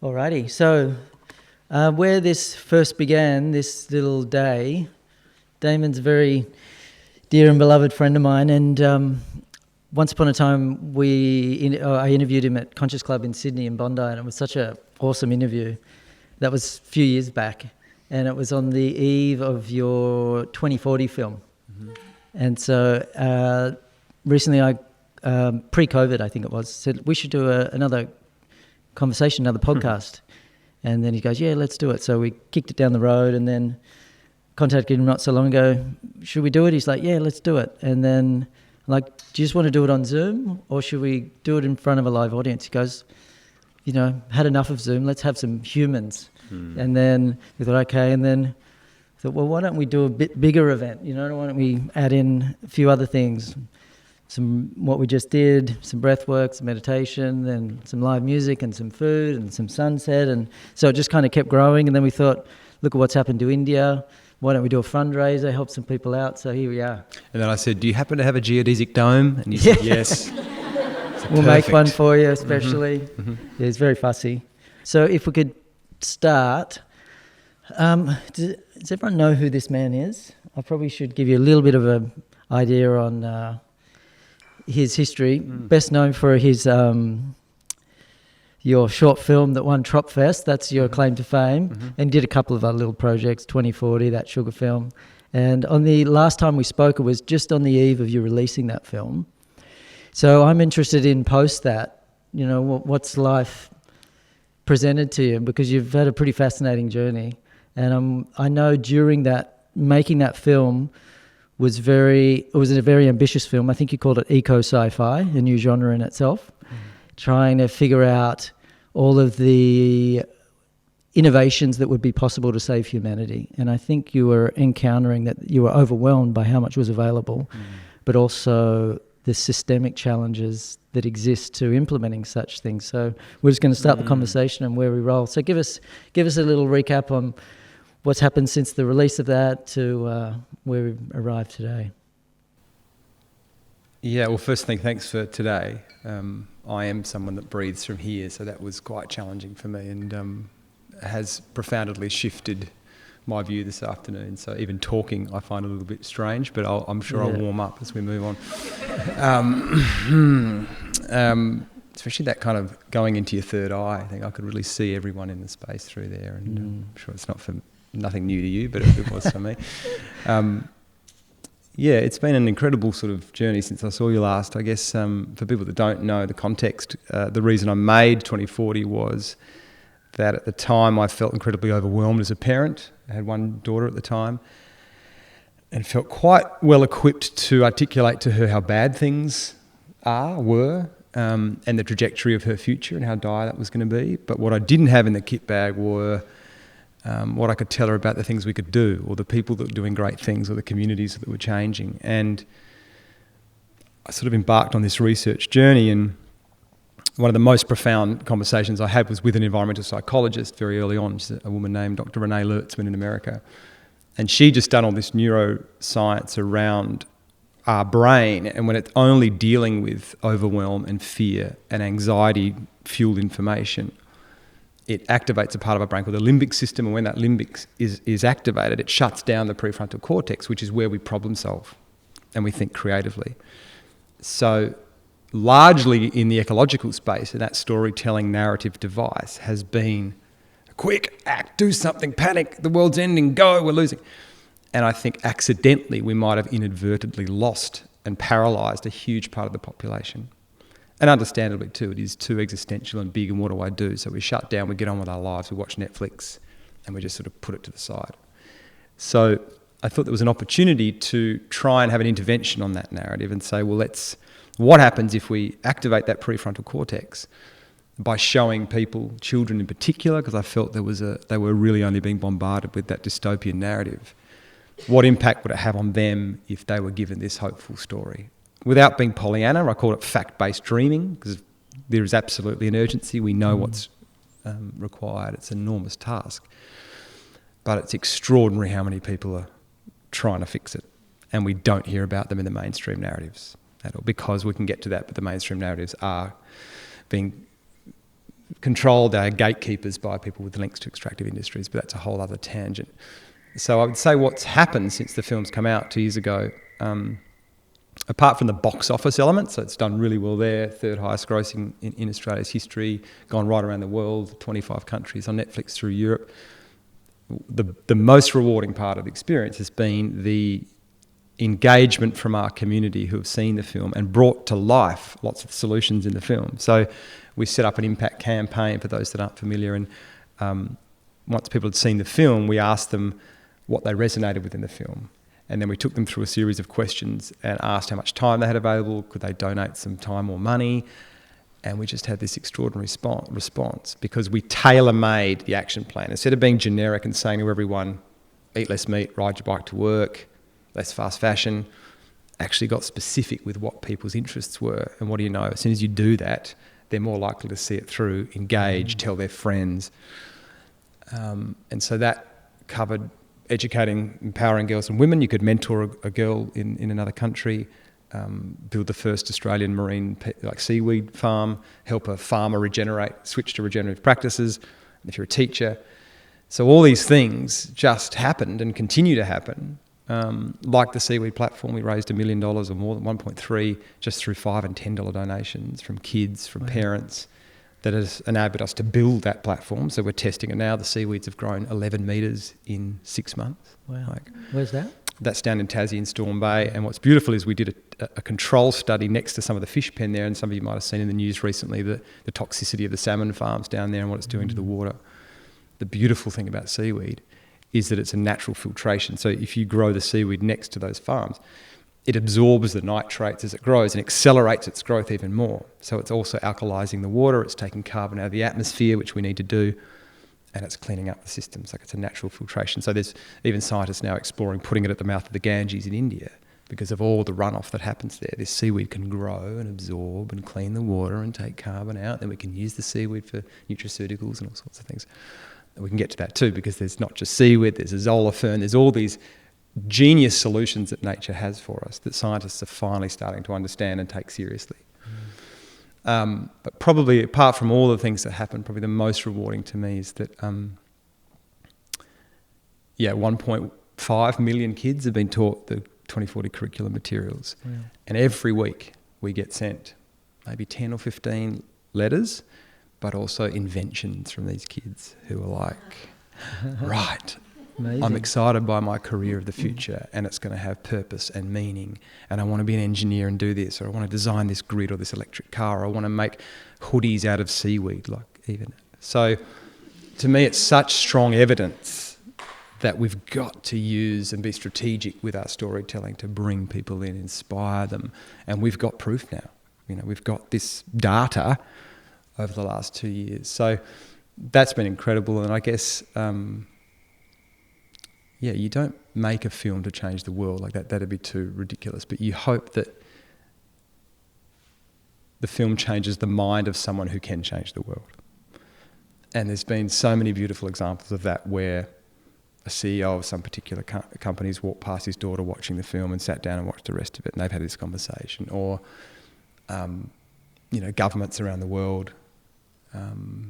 Alrighty, so where this first began, this little day, Damon's a very dear and beloved friend of mine, and once upon a time I interviewed him at Conscious Club in Sydney in Bondi, and it was such an awesome interview. That was a few years back, and it was on the eve of your 2040 film. Mm-hmm. And so recently pre-COVID I think it was, said we should do another conversation, another podcast. And then he goes, yeah, let's do it. So we kicked it down the road and then contacted him not so long ago. Should we do it? He's like, yeah, let's do it. And then I'm like, do you just want to do it on Zoom or should we do it in front of a live audience? He goes, had enough of Zoom. Let's have some humans. And then we thought, okay. And then I thought, well, why don't we do a bit bigger event? Why don't we add in a few other things? What we just did, some breath work, some meditation, then some live music and some food and some sunset. And so it just kind of kept growing. And then we thought, look at what's happened to India. Why don't we do a fundraiser, help some people out? So here we are. And then I said, do you happen to have a geodesic dome? And you said, yes. We'll make one for you, especially. Mm-hmm. Yeah, it's very fussy. So if we could start, does everyone know who this man is? I probably should give you a little bit of an idea on his history. Best known for his your short film that won Tropfest. That's your claim to fame. And did a couple of other little projects, 2040, that sugar film. And on the last time we spoke, it was just on the eve of you releasing that film. So I'm interested in post that, what's life presented to you, because you've had a pretty fascinating journey. And I know during that, making that film, it was a very ambitious film. I think you called it eco sci-fi, a new genre in itself, trying to figure out all of the innovations that would be possible to save humanity. And I think you were encountering that you were overwhelmed by how much was available, but also the systemic challenges that exist to implementing such things. So we're just going to start the conversation and where we roll. So give us a little recap on what's happened since the release of that to where we've arrived today. Yeah, well, first thing, thanks for today. I am someone that breathes from here, so that was quite challenging for me and has profoundly shifted my view this afternoon. So even talking I find a little bit strange, but I'm sure I'll warm up as we move on. Especially that kind of going into your third eye. I think I could really see everyone in the space through there, and I'm sure it's nothing new to you, but it was for me. It's been an incredible sort of journey since I saw you last. I guess for people that don't know the context, the reason I made 2040 was that at the time I felt incredibly overwhelmed as a parent. I had one daughter at the time and felt quite well equipped to articulate to her how bad things were, and the trajectory of her future and how dire that was going to be. But what I didn't have in the kit bag were what I could tell her about the things we could do, or the people that were doing great things, or the communities that were changing. And I sort of embarked on this research journey, and one of the most profound conversations I had was with an environmental psychologist very early on. She's a woman named Dr. Renee Lertzman in America. And she just done all this neuroscience around our brain, and when it's only dealing with overwhelm and fear and anxiety-fueled information, it activates a part of our brain called the limbic system, and when that limbic is activated, it shuts down the prefrontal cortex, which is where we problem solve and we think creatively. So largely in the ecological space, and that storytelling narrative device has been quick, act, do something, panic, the world's ending, go, we're losing. And I think accidentally we might have inadvertently lost and paralysed a huge part of the population. And understandably too, it is too existential and big, and what do I do? So we shut down, we get on with our lives, we watch Netflix, and we just sort of put it to the side. So I thought there was an opportunity to try and have an intervention on that narrative and say, well, what happens if we activate that prefrontal cortex by showing people, children in particular, because I felt they were really only being bombarded with that dystopian narrative. What impact would it have on them if they were given this hopeful story? Without being Pollyanna, I call it fact-based dreaming, because there is absolutely an urgency. We know what's required. It's an enormous task. But it's extraordinary how many people are trying to fix it, and we don't hear about them in the mainstream narratives at all, because we can get to that, but the mainstream narratives are being controlled, they are gatekeepers by people with links to extractive industries, but that's a whole other tangent. So I would say what's happened since the film's come out 2 years ago, apart from the box office element, so it's done really well there, third highest grossing in Australia's history, gone right around the world, 25 countries on Netflix through Europe. The most rewarding part of the experience has been the engagement from our community who have seen the film and brought to life lots of solutions in the film. So we set up an impact campaign for those that aren't familiar, and once people had seen the film, we asked them what they resonated with in the film. And then we took them through a series of questions and asked how much time they had available, could they donate some time or money, and we just had this extraordinary response because we tailor-made the action plan. Instead of being generic and saying to everyone, eat less meat, ride your bike to work, less fast fashion, actually got specific with what people's interests were. And what do you know? As soon as you do that, they're more likely to see it through, engage, tell their friends. And so that covered educating, empowering girls and women. You could mentor a girl in another country, build the first Australian marine seaweed farm, help a farmer switch to regenerative practices, if you're a teacher. So all these things just happened and continue to happen. Like the Seaweed Platform, we raised $1 million or more than 1.3 just through $5 and $10 donations from kids, from parents. That has enabled us to build that platform. So we're testing it now. The seaweeds have grown 11 metres in 6 months. Wow. Where's that? That's down in Tassie in Storm Bay. And what's beautiful is we did a control study next to some of the fish pen there, and some of you might have seen in the news recently the toxicity of the salmon farms down there and what it's doing to the water. The beautiful thing about seaweed is that it's a natural filtration. So if you grow the seaweed next to those farms, it absorbs the nitrates as it grows and accelerates its growth even more. So it's also alkalising the water, it's taking carbon out of the atmosphere, which we need to do, and it's cleaning up the systems. Like, it's a natural filtration. So there's even scientists now exploring putting it at the mouth of the Ganges in India because of all the runoff that happens there. This seaweed can grow and absorb and clean the water and take carbon out. Then we can use the seaweed for nutraceuticals and all sorts of things. And we can get to that too, because there's not just seaweed, there's a zola fern, there's all these genius solutions that nature has for us that scientists are finally starting to understand and take seriously. But probably, apart from all the things that happen, probably the most rewarding to me is that 1.5 million kids have been taught the 2040 curriculum materials. Wow. And every week we get sent maybe 10 or 15 letters, but also inventions from these kids who are like, right, amazing. I'm excited by my career of the future, and it's going to have purpose and meaning, and I want to be an engineer and do this, or I want to design this grid or this electric car, or I want to make hoodies out of seaweed, So to me, it's such strong evidence that we've got to use and be strategic with our storytelling to bring people in, inspire them, and we've got proof now. We've got this data over the last 2 years. So that's been incredible, and I guess you don't make a film to change the world like that. That'd be too ridiculous. But you hope that the film changes the mind of someone who can change the world. And there's been so many beautiful examples of that, where a CEO of some particular company's walked past his daughter watching the film and sat down and watched the rest of it, and they've had this conversation. Or, governments around the world.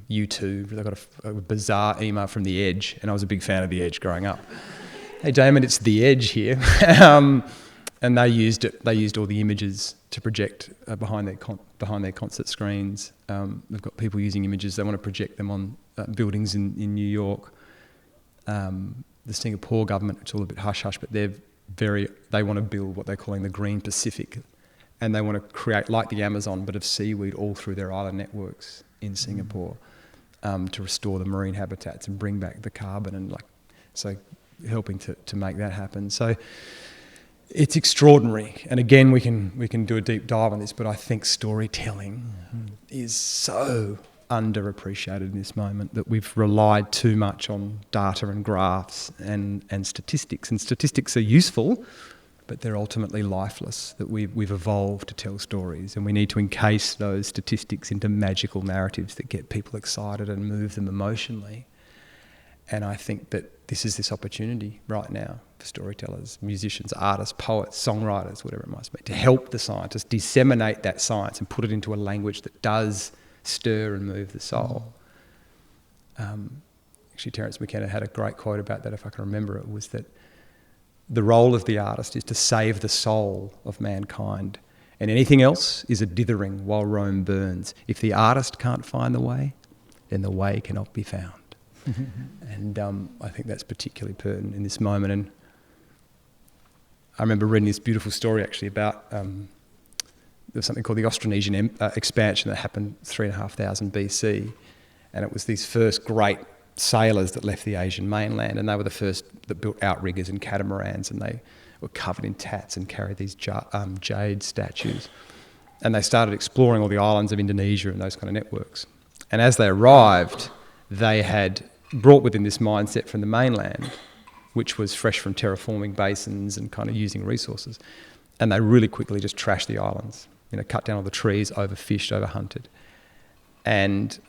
YouTube, they got a bizarre email from The Edge, and I was a big fan of The Edge growing up. Hey Damon, it's The Edge here. And they used it. They used all the images to project behind their concert screens. They've got people using images. They want to project them on buildings in New York. The Singapore government, it's all a bit hush-hush, but they want to build what they're calling the Green Pacific, and they want to create, like the Amazon, but of seaweed all through their island networks in Singapore, to restore the marine habitats and bring back the carbon, and helping to make that happen. So it's extraordinary. And again, we can do a deep dive on this, but I think storytelling is so underappreciated in this moment, that we've relied too much on data and graphs and statistics. And statistics are useful, but they're ultimately lifeless, that we've evolved to tell stories, and we need to encase those statistics into magical narratives that get people excited and move them emotionally. And I think that this is this opportunity right now for storytellers, musicians, artists, poets, songwriters, whatever it might be, to help the scientists disseminate that science and put it into a language that does stir and move the soul. Actually, Terence McKenna had a great quote about that, if I can remember it, was that the role of the artist is to save the soul of mankind, and anything else is a dithering while Rome burns. If the artist can't find the way, then the way cannot be found. And I think that's particularly pertinent in this moment. And I remember reading this beautiful story actually about there was something called the Austronesian Expansion that happened 3,500 BC, and it was these first great sailors that left the Asian mainland, and they were the first that built outriggers and catamarans, and they were covered in tats and carried these jade statues. And they started exploring all the islands of Indonesia and those kind of networks. And as they arrived, they had brought with them this mindset from the mainland, which was fresh from terraforming basins and kind of using resources. And they really quickly just trashed the islands, cut down all the trees, overfished, overhunted. And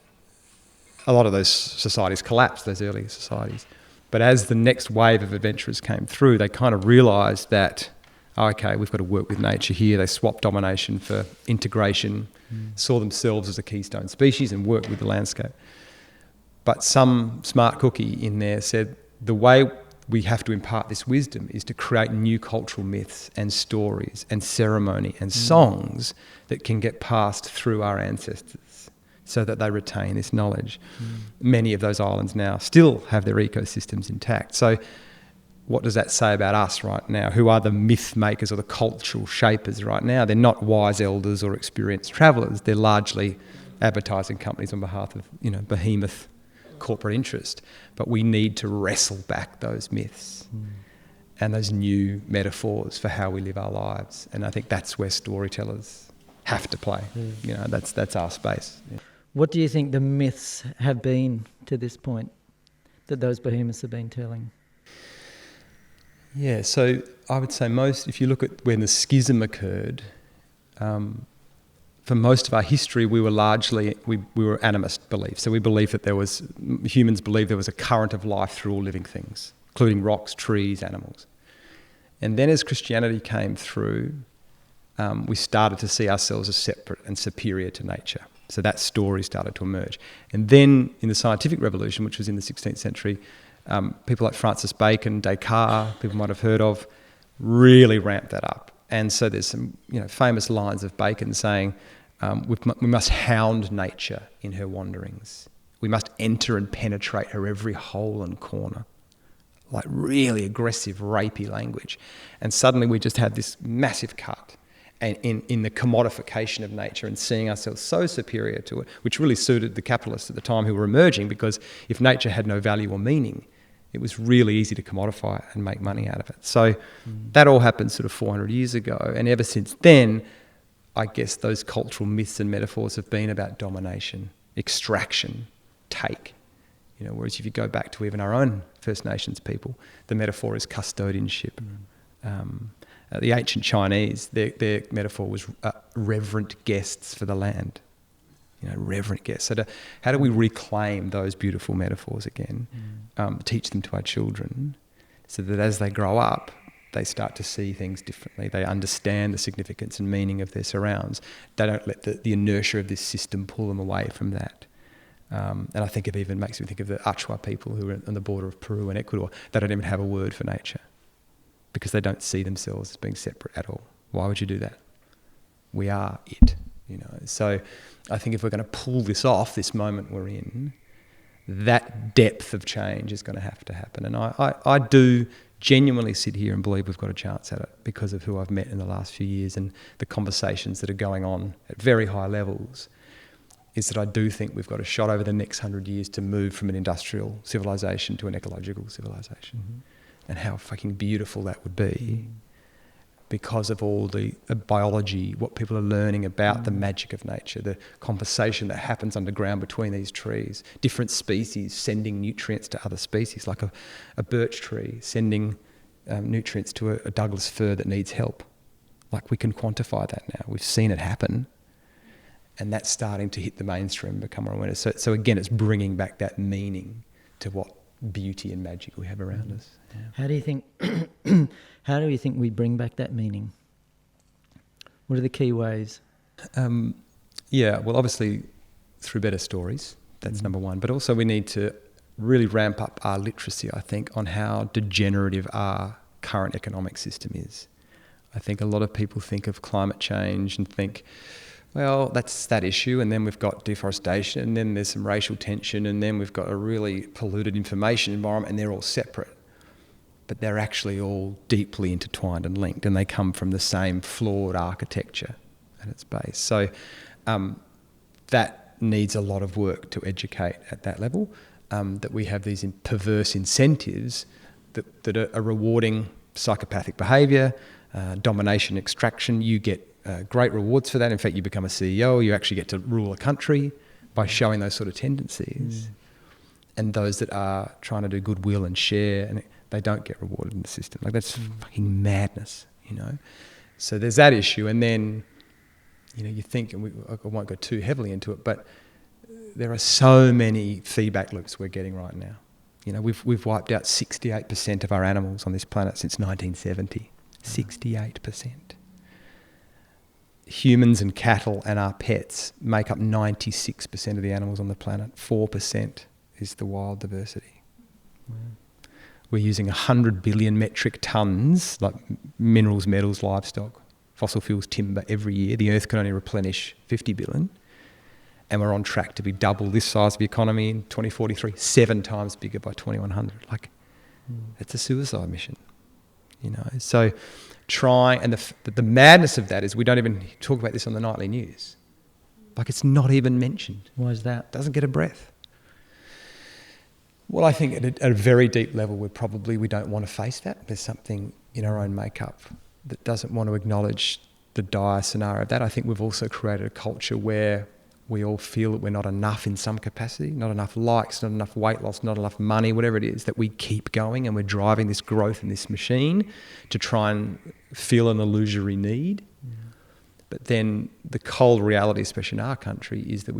a lot of those societies collapsed, those early societies. But as the next wave of adventurers came through, they kind of realised that, okay, we've got to work with nature here. They swapped domination for integration, saw themselves as a keystone species and worked with the landscape. But some smart cookie in there said the way we have to impart this wisdom is to create new cultural myths and stories and ceremony and songs that can get passed through our ancestors, so that they retain this knowledge. Many of those islands now still have their ecosystems intact. So what does that say about us right now? Who are the myth makers or the cultural shapers right now? They're not wise elders or experienced travellers. They're largely advertising companies on behalf of, behemoth corporate interest. But we need to wrestle back those myths and those new metaphors for how we live our lives. And I think that's where storytellers have to play. That's our space. Yeah. What do you think the myths have been to this point that those behemoths have been telling? Yeah, so I would say if you look at when the schism occurred, for most of our history we were largely, we were animist beliefs. So we believed that humans believed there was a current of life through all living things, including rocks, trees, animals. And then as Christianity came through, we started to see ourselves as separate and superior to nature. So that story started to emerge. And then in the scientific revolution, which was in the 16th century, people like Francis Bacon, Descartes, people might have heard of, really ramped that up. And so there's some famous lines of Bacon saying, we must hound nature in her wanderings. We must enter and penetrate her every hole and corner. Like really aggressive, rapey language. And suddenly we just had this massive cut and in the commodification of nature and seeing ourselves so superior to it, which really suited the capitalists at the time who were emerging, because if nature had no value or meaning, it was really easy to commodify it and make money out of it. So that all happened sort of 400 years ago. And ever since then, I guess those cultural myths and metaphors have been about domination, extraction, take. Whereas if you go back to even our own First Nations people, the metaphor is custodianship. The ancient Chinese, their metaphor was reverent guests for the land. Reverent guests. So how do we reclaim those beautiful metaphors again? Teach them to our children so that as they grow up, they start to see things differently. They understand the significance and meaning of their surrounds. They don't let the inertia of this system pull them away from that. And I think it even makes me think of the Achua people who are on the border of Peru and Ecuador. They don't even have a word for nature because they don't see themselves as being separate at all. Why would you do that? We are it, So I think if we're going to pull this off, this moment we're in, that depth of change is going to have to happen. And I do genuinely sit here and believe we've got a chance at it because of who I've met in the last few years and the conversations that are going on at very high levels, is that I do think we've got a shot over the next 100 years to move from an industrial civilization to an ecological civilization. And how fucking beautiful that would be because of all the biology, what people are learning about the magic of nature, the conversation that happens underground between these trees, different species sending nutrients to other species, like a birch tree sending nutrients to a Douglas fir that needs help. Like we can quantify that now. We've seen it happen. And that's starting to hit the mainstream and become more awareness. So again, it's bringing back that meaning to what beauty and magic we have around us. Yeah. How do you think we bring back that meaning? What are the key ways? Well, obviously through better stories. That's number one. But also we need to really ramp up our literacy, I think, on how degenerative our current economic system is. I think a lot of people think of climate change and think, well, that's that issue, and then we've got deforestation, and then there's some racial tension, and then we've got a really polluted information environment, and they're all separate. But they're actually all deeply intertwined and linked, and they come from the same flawed architecture at its base. So that needs a lot of work to educate at that level, that we have these perverse incentives that are rewarding psychopathic behaviour, domination, extraction. You get great rewards for that. In fact, you become a CEO, you actually get to rule a country by showing those sort of tendencies. And those that are trying to do goodwill and share, and they don't get rewarded in the system. Like, that's fucking madness, you know. So there's that issue, and then, you know, you think, and I won't go too heavily into it, but there are so many feedback loops we're getting right now. You know, we've wiped out 68% of our animals on this planet since 1970. 68%. Humans and cattle and our pets make up 96% of the animals on the planet. 4% is the wild diversity. We're using 100 billion metric tonnes, like minerals, metals, livestock, fossil fuels, timber, every year. The Earth can only replenish 50 billion. And we're on track to be double this size of the economy in 2043, 7 times bigger by 2100. Like, it's a suicide mission, you know. So and the madness of that is we don't even talk about this on the nightly news. Like, it's not even mentioned. Why is that? Doesn't get a breath. Well, I think at a very deep level, we don't want to face that. There's something in our own makeup that doesn't want to acknowledge the dire scenario of that. I think we've also created a culture where we all feel that we're not enough in some capacity, not enough likes, not enough weight loss, not enough money, whatever it is, that we keep going and we're driving this growth in this machine to try and feel an illusory need. But then the cold reality, especially in our country, is that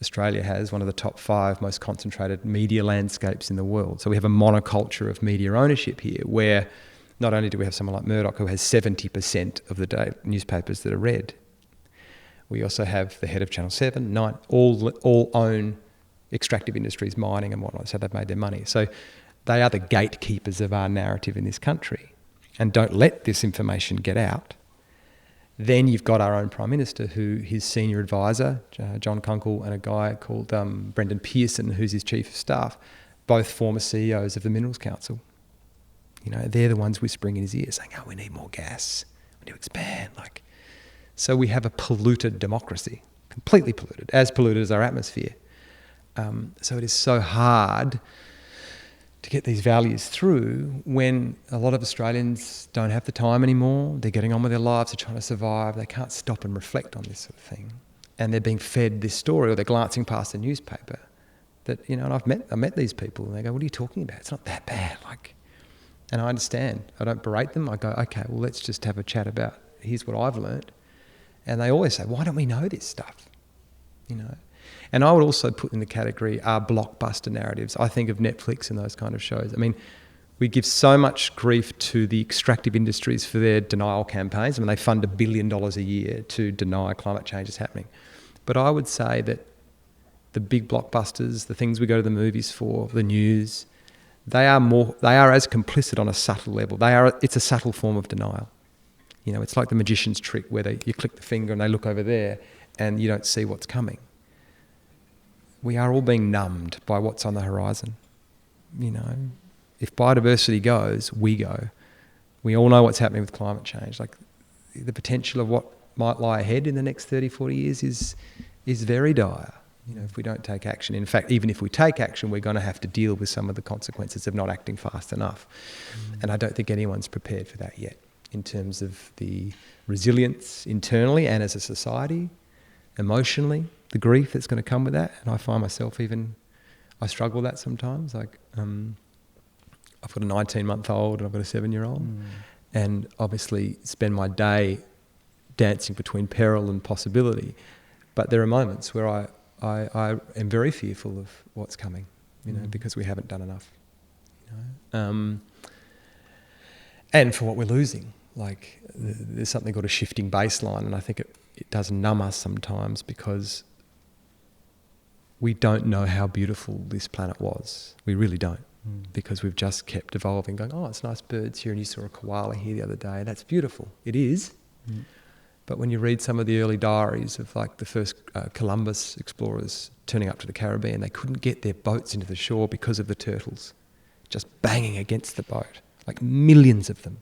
Australia has one of the top 5 most concentrated media landscapes in the world. So we have a monoculture of media ownership here, where not only do we have someone like Murdoch, who has 70% of the newspapers that are read, we also have the head of Channel 7, 9, all own extractive industries, mining and whatnot, so they've made their money. So they are the gatekeepers of our narrative in this country, and don't let this information get out. Then you've got our own Prime Minister, who his senior advisor, John Kunkel, and a guy called Brendan Pearson, who's his chief of staff, both former CEOs of the Minerals Council. You know, they're the ones whispering in his ear saying, oh, we need more gas, we need to expand. So we have a polluted democracy, completely polluted as our atmosphere. So it is so hard to get these values through when a lot of Australians don't have the time anymore. They're getting on with their lives, they're trying to survive, they can't stop and reflect on this sort of thing. And they're being fed this story, or they're glancing past the newspaper that, you know, and I met these people, and they go, what are you talking about? It's not that bad. And I understand. I don't berate them. I go, okay, well, let's just have a chat about, here's what I've learned. And they always say, why don't we know this stuff? You know? And I would also put in the category our blockbuster narratives. I think of Netflix and those kind of shows. I mean, we give so much grief to the extractive industries for their denial campaigns. I mean, they fund $1 billion a year to deny climate change is happening. But I would say that the big blockbusters, the things we go to the movies for, the news, they are as complicit on a subtle level. It's a subtle form of denial. You know, it's like the magician's trick where you click the finger and they look over there and you don't see what's coming. We are all being numbed by what's on the horizon. You know, if biodiversity goes, we go. We all know what's happening with climate change. Like, the potential of what might lie ahead in the next 30, 40 years is very dire, you know, if we don't take action. In fact, even if we take action, we're going to have to deal with some of the consequences of not acting fast enough. And I don't think anyone's prepared for that yet, in terms of the resilience internally and as a society, emotionally, the grief that's going to come with that. And I find myself I struggle with that sometimes. Like, I've got a 19-month-old and I've got a 7-year-old, and obviously spend my day dancing between peril and possibility. But there are moments where I am very fearful of what's coming, you know, because we haven't done enough, you know. And for what we're losing. Like, there's something called a shifting baseline, and I think it does numb us sometimes, because we don't know how beautiful this planet was. We really don't, because we've just kept evolving, going, oh, it's nice birds here, and you saw a koala here the other day. That's beautiful. It is. But when you read some of the early diaries of like the first Columbus explorers turning up to the Caribbean, they couldn't get their boats into the shore because of the turtles just banging against the boat, like millions of them.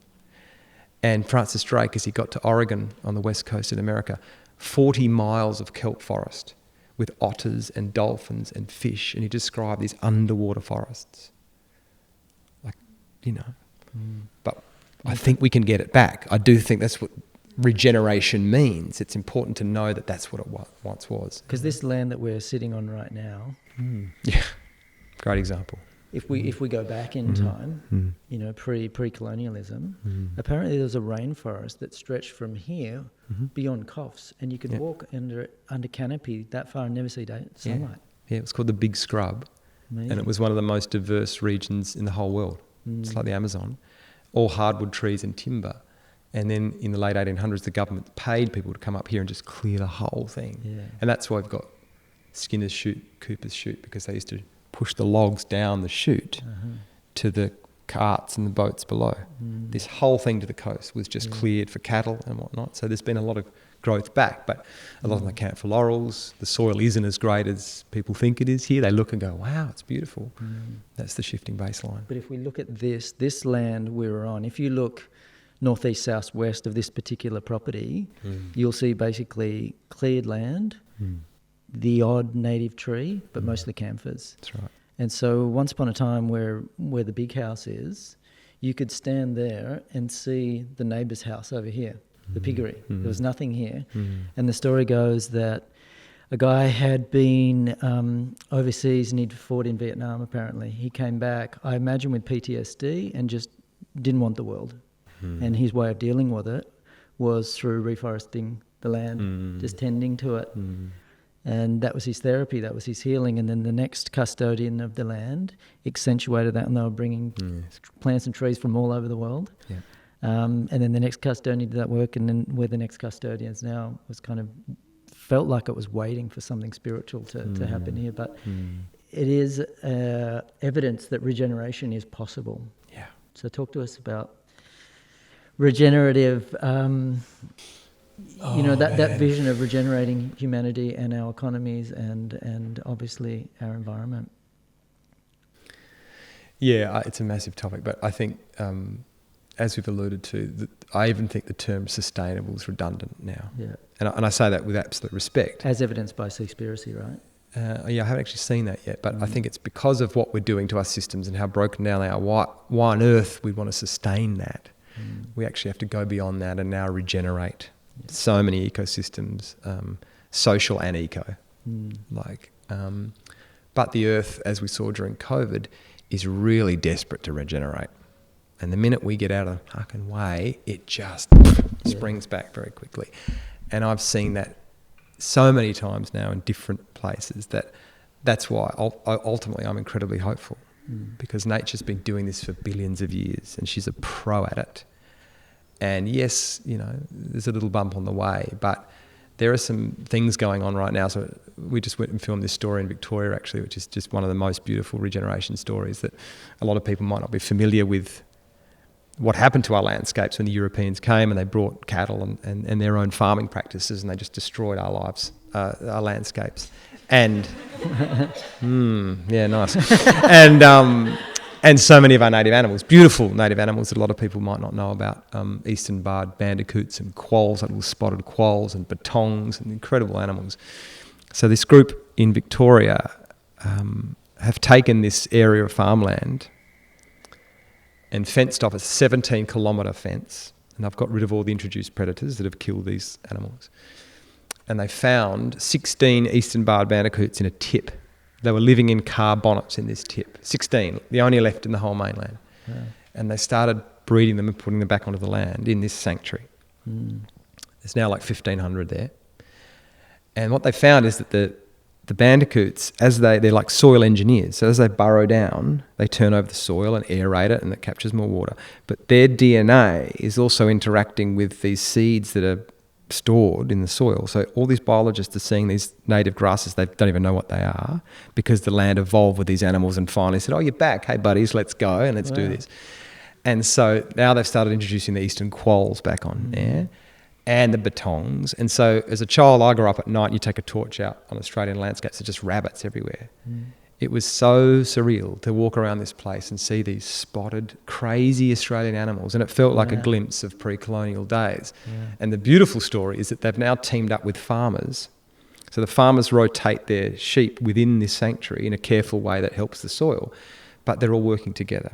And Francis Drake, as he got to Oregon on the west coast of America, 40 miles of kelp forest with otters and dolphins and fish, and he described these underwater forests. Like, you know. But I think we can get it back. I do think that's what regeneration means. It's important to know that that's what it once was. Because this land that we're sitting on right now, yeah, great example. If we go back in time, you know, pre-colonialism, apparently there was a rainforest that stretched from here beyond Coffs, and you could walk under canopy that far and never see sunlight. Yeah, it was called the Big Scrub. Amazing. And it was one of the most diverse regions in the whole world. It's like the Amazon, all hardwood trees and timber. And then in the late 1800s, the government paid people to come up here and just clear the whole thing. Yeah. And that's why we've got Skinner's Chute, Cooper's Chute, because they used to push the logs down the chute to the carts and the boats below. This whole thing to the coast was just cleared for cattle and whatnot. So there's been a lot of growth back, but a lot of them are camp for laurels. The soil isn't as great as people think it is here. They look and go, wow, it's beautiful. That's the shifting baseline. But if we look at this land we're on, if you look northeast, southwest of this particular property, you'll see basically cleared land, the odd native tree, but mostly camphors. That's right. And so once upon a time where the big house is, you could stand there and see the neighbour's house over here, the piggery. There was nothing here. And the story goes that a guy had been overseas and he'd fought in Vietnam apparently. He came back, I imagine with PTSD, and just didn't want the world. And his way of dealing with it was through reforesting the land, just tending to it. And that was his therapy, that was his healing. And then the next custodian of the land accentuated that, and they were bringing plants and trees from all over the world. And then the next custodian did that work, and then where the next custodian is now was kind of felt like it was waiting for something spiritual to happen here. But it is evidence that regeneration is possible. Yeah. So talk to us about regenerative... that vision of regenerating humanity and our economies and obviously our environment. Yeah, it's a massive topic, but I think, as we've alluded to, I even think the term sustainable is redundant now. Yeah. And I say that with absolute respect. As evidenced by Seaspiracy, right? I haven't actually seen that yet, but I think it's because of what we're doing to our systems and how broken down they are. Why on earth we'd want to sustain that? We actually have to go beyond that and now regenerate. So many ecosystems, social and eco. But the earth, as we saw during COVID, is really desperate to regenerate. And the minute we get out of the fucking way, it just springs back very quickly. And I've seen that so many times now in different places that's why ultimately I'm incredibly hopeful, because nature's been doing this for billions of years and she's a pro at it. And yes, there's a little bump on the way, but there are some things going on right now. So we just went and filmed this story in Victoria, actually, which is just one of the most beautiful regeneration stories that a lot of people might not be familiar with. What happened to our landscapes when the Europeans came and they brought cattle and their own farming practices, and they just destroyed our lives, our landscapes. And, yeah, nice. And so many of our native animals, beautiful native animals that a lot of people might not know about, eastern barred bandicoots and quolls, little spotted quolls and batongs, and incredible animals. So this group in Victoria have taken this area of farmland and fenced off a 17-kilometre fence, and they've got rid of all the introduced predators that have killed these animals. And they found 16 eastern barred bandicoots in a tip. They were living in car bonnets in this tip. 16, the only left in the whole mainland. Yeah. And they started breeding them and putting them back onto the land in this sanctuary. There's now like 1,500 there. And what they found is that the bandicoots, they're like soil engineers. So as they burrow down, they turn over the soil and aerate it, and it captures more water. But their DNA is also interacting with these seeds that are stored in the soil. So all these biologists are seeing these native grasses, they don't even know what they are, because the land evolved with these animals and finally said, oh, you're back, hey buddies, let's go and let's do this. And so now they've started introducing the eastern quolls back on there and the batongs. And so as a child, I grew up at night and you take a torch out on Australian landscapes, there's just rabbits everywhere. It was so surreal to walk around this place and see these spotted, crazy Australian animals. And it felt like a glimpse of pre-colonial days. And the beautiful story is that they've now teamed up with farmers. So the farmers rotate their sheep within this sanctuary in a careful way that helps the soil, but they're all working together.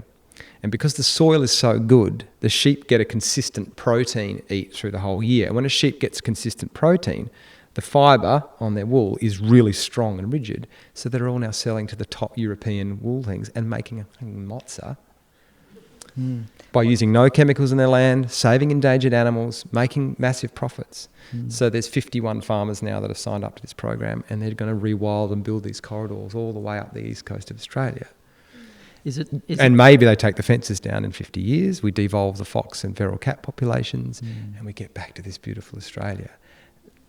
And because the soil is so good, the sheep get a consistent protein eat through the whole year. And when a sheep gets consistent protein, the fibre on their wool is really strong and rigid, so they're all now selling to the top European wool things and making a mozza by using no chemicals in their land, saving endangered animals, making massive profits. So there's 51 farmers now that have signed up to this program, and they're going to rewild and build these corridors all the way up the east coast of Australia. And maybe they take the fences down in 50 years, we devolve the fox and feral cat populations, and we get back to this beautiful Australia.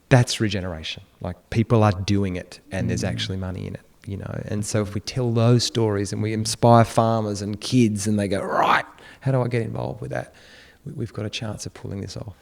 That's regeneration. Like, people are doing it and there's actually money in it, you know. And so if we tell those stories and we inspire farmers and kids and they go, right, how do I get involved with that? We've got a chance of pulling this off.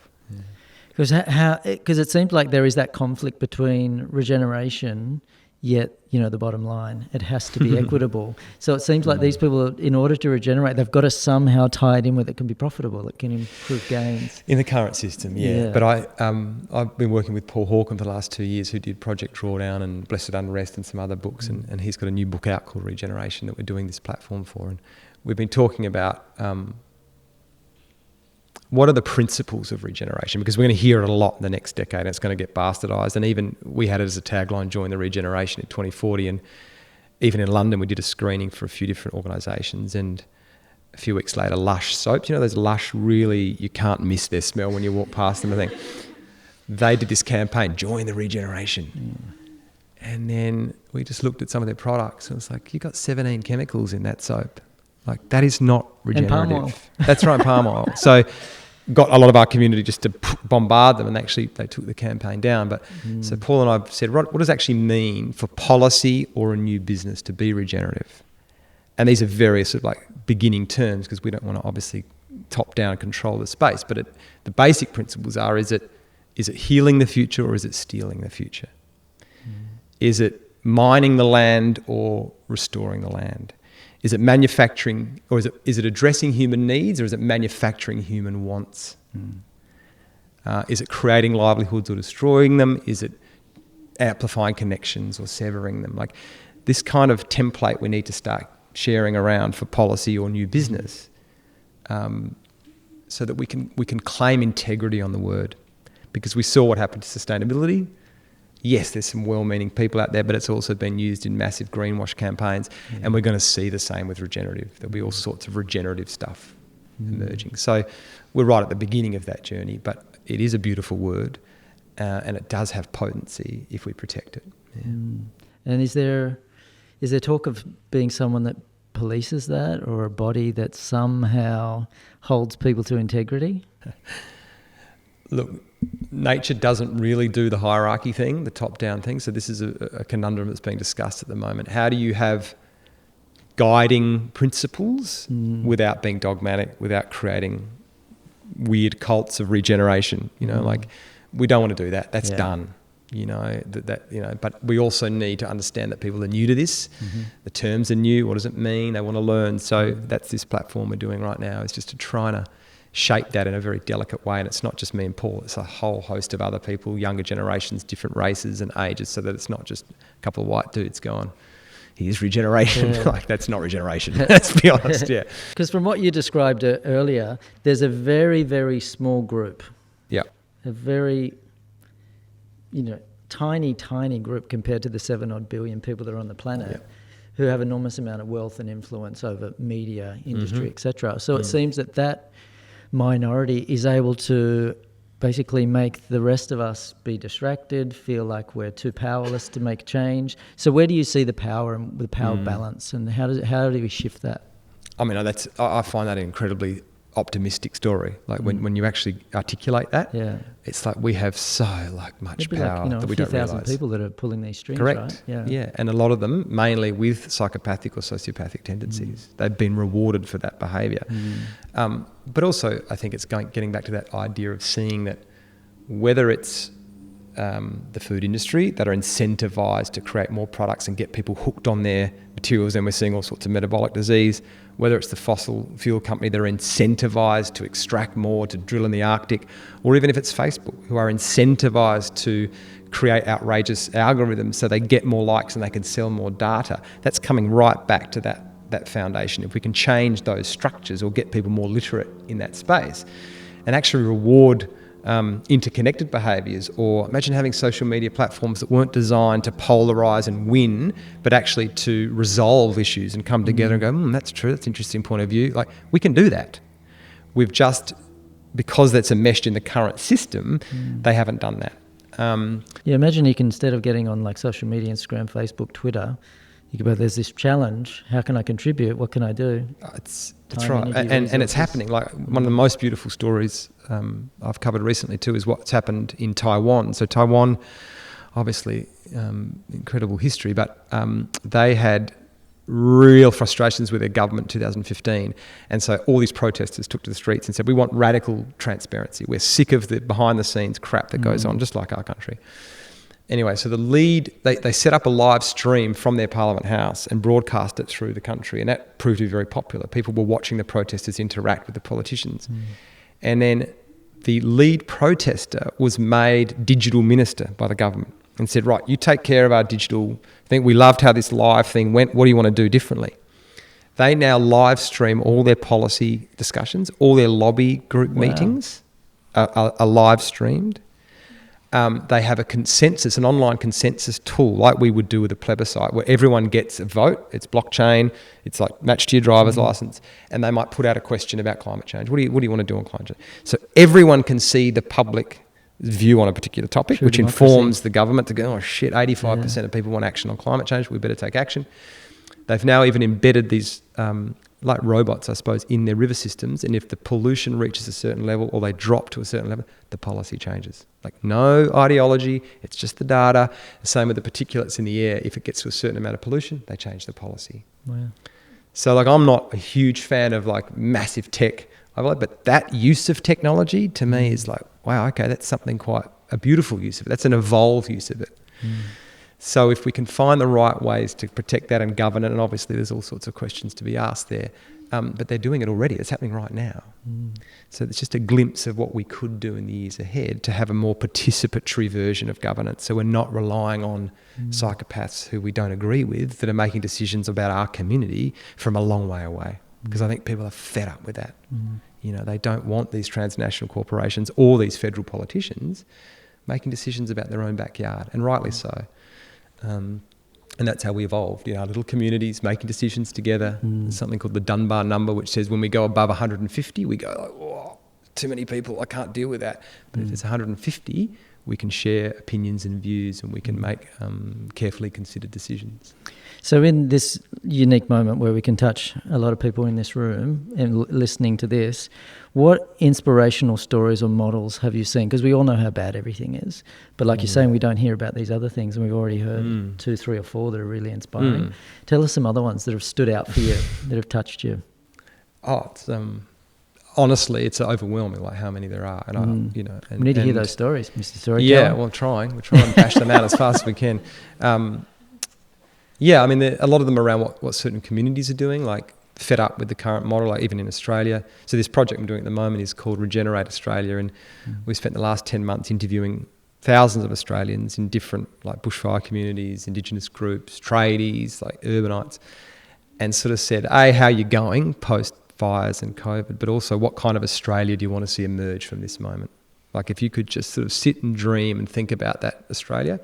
Because it seems like there is that conflict between regeneration, yet, you know, the bottom line, it has to be equitable. So it seems like these people, in order to regenerate, they've got to somehow tie it in with it can be profitable, it can improve gains. In the current system, yeah. But I've been working with Paul Hawken for the last 2 years, who did Project Drawdown and Blessed Unrest and some other books, and he's got a new book out called Regeneration that we're doing this platform for. And we've been talking about what are the principles of regeneration? Because we're going to hear it a lot in the next decade and it's going to get bastardised. And even we had it as a tagline, join the regeneration in 2040. And even in London, we did a screening for a few different organisations. And a few weeks later, Lush soaps, you know, those Lush, really, you can't miss their smell when you walk past them, I think. They did this campaign, join the regeneration. And then we just looked at some of their products and it was like, you got 17 chemicals in that soap. Like, that is not regenerative. And palm oil. That's right, palm oil. So got a lot of our community just to bombard them, and actually they took the campaign down. But so Paul and I said, what does it actually mean for policy or a new business to be regenerative? And these are various sort of like beginning terms, because we don't want to obviously top down control the space. But the basic principles are, is it healing the future or is it stealing the future? Is it mining the land or restoring the land? Is it manufacturing, or is it addressing human needs, or is it manufacturing human wants? Is it creating livelihoods or destroying them? Is it amplifying connections or severing them? Like, this kind of template we need to start sharing around for policy or new business, so that we can claim integrity on the word, because we saw what happened to sustainability. Yes, there's some well-meaning people out there, but it's also been used in massive greenwash campaigns, and we're going to see the same with regenerative. There'll be all sorts of regenerative stuff emerging. So we're right at the beginning of that journey, but it is a beautiful word, and it does have potency if we protect it. And is there talk of being someone that polices that, or a body that somehow holds people to integrity? Look, nature doesn't really do the hierarchy thing, the top-down thing. So this is a conundrum that's being discussed at the moment. How do you have guiding principles without being dogmatic, without creating weird cults of regeneration? You know, like, we don't want to do that. That's done. You know, but we also need to understand that people are new to this. The terms are new. What does it mean? They want to learn. So that's this platform we're doing right now, is just to try to shape that in a very delicate way. And it's not just me and Paul, it's a whole host of other people, younger generations, different races and ages, so that it's not just a couple of white dudes going, here's regeneration. Like, that's not regeneration. Let's be honest. Because from what you described earlier, there's a very, very small group. A very, tiny group compared to the 7-odd billion people that are on the planet, who have enormous amount of wealth and influence over media, industry, etc. So it seems that minority is able to basically make the rest of us be distracted, feel like we're too powerless to make change. So where do you see the power and the power balance, and how do we shift that? I mean, I find that incredibly optimistic story. Like when you actually articulate that, it's like we have so much power that we don't realise. 1,000 people that are pulling these strings, correct, right? Yeah, and a lot of them mainly with psychopathic or sociopathic tendencies. They've been rewarded for that behaviour. But also, I think it's getting back to that idea of seeing that whether it's the food industry that are incentivised to create more products and get people hooked on their materials, and we're seeing all sorts of metabolic disease, whether it's the fossil fuel company that are incentivised to extract more, to drill in the Arctic, or even if it's Facebook, who are incentivised to create outrageous algorithms so they get more likes and they can sell more data. That's coming right back to that foundation. If we can change those structures or get people more literate in that space and actually reward interconnected behaviours, or imagine having social media platforms that weren't designed to polarise and win, but actually to resolve issues and come together and go, that's true, that's an interesting point of view. Like, we can do that. We've just, because that's enmeshed in the current system, they haven't done that. Imagine you can, instead of getting on like social media, Instagram, Facebook, Twitter, you go, there's this challenge, how can I contribute, what can I do? That's right, and it's happening. Like, one of the most beautiful stories I've covered recently too is what's happened in Taiwan. So Taiwan, obviously incredible history, but they had real frustrations with their government in 2015, and so all these protesters took to the streets and said, we want radical transparency, we're sick of the behind the scenes crap that goes on, just like our country. Anyway, so they set up a live stream from their Parliament House and broadcast it through the country, and that proved to be very popular. People were watching the protesters interact with the politicians. And then the lead protester was made digital minister by the government and said, right, you take care of our digital thing. We loved how this live thing went. What do you want to do differently? They now live stream all their policy discussions, all their lobby group meetings are live streamed. They have a consensus, an online consensus tool like we would do with a plebiscite, where everyone gets a vote. It's blockchain. It's like matched to your driver's license, and they might put out a question about climate change. What do you want to do on climate change? So everyone can see the public view on a particular topic, which informs the government to go, oh shit, 85% of people want action on climate change. We better take action. They've now even embedded these like robots, I suppose, in their river systems, and if the pollution reaches a certain level or they drop to a certain level, the policy changes. Like, no ideology, it's just the data. The same with the particulates in the air. If it gets to a certain amount of pollution, they change the policy. Wow. So, like, I'm not a huge fan of like massive tech, but that use of technology to me is like, wow, okay, that's something quite a beautiful use of it. That's an evolved use of it. So if we can find the right ways to protect that and govern it, and obviously there's all sorts of questions to be asked there, but they're doing it already. It's happening right now. So it's just a glimpse of what we could do in the years ahead to have a more participatory version of governance. So we're not relying on psychopaths who we don't agree with that are making decisions about our community from a long way away. Because I think people are fed up with that. You know, they don't want these transnational corporations or these federal politicians making decisions about their own backyard, and rightly so. And that's how we evolved, our little communities making decisions together. There's something called the Dunbar Number, which says when we go above 150, we go like, oh, too many people, I can't deal with that. But if it's 150, we can share opinions and views, and we can make carefully considered decisions. So in this unique moment where we can touch a lot of people in this room and listening to this, what inspirational stories or models have you seen? Because we all know how bad everything is. But like you're saying, we don't hear about these other things, and we've already heard 2, 3 or 4 that are really inspiring. Tell us some other ones that have stood out for you, that have touched you. Oh, it's honestly, it's overwhelming, like how many there are. And we need to hear those stories, Mr. Storyteller. Yeah, we're trying to bash them out as fast as we can. Yeah, I mean, a lot of them around what certain communities are doing, like fed up with the current model, like even in Australia. So this project I'm doing at the moment is called Regenerate Australia, and we've spent the last 10 months interviewing thousands of Australians in different like bushfire communities, Indigenous groups, tradies, like urbanites, and sort of said, A, how you going post fires and COVID, but also what kind of Australia do you want to see emerge from this moment? Like if you could just sort of sit and dream and think about that Australia.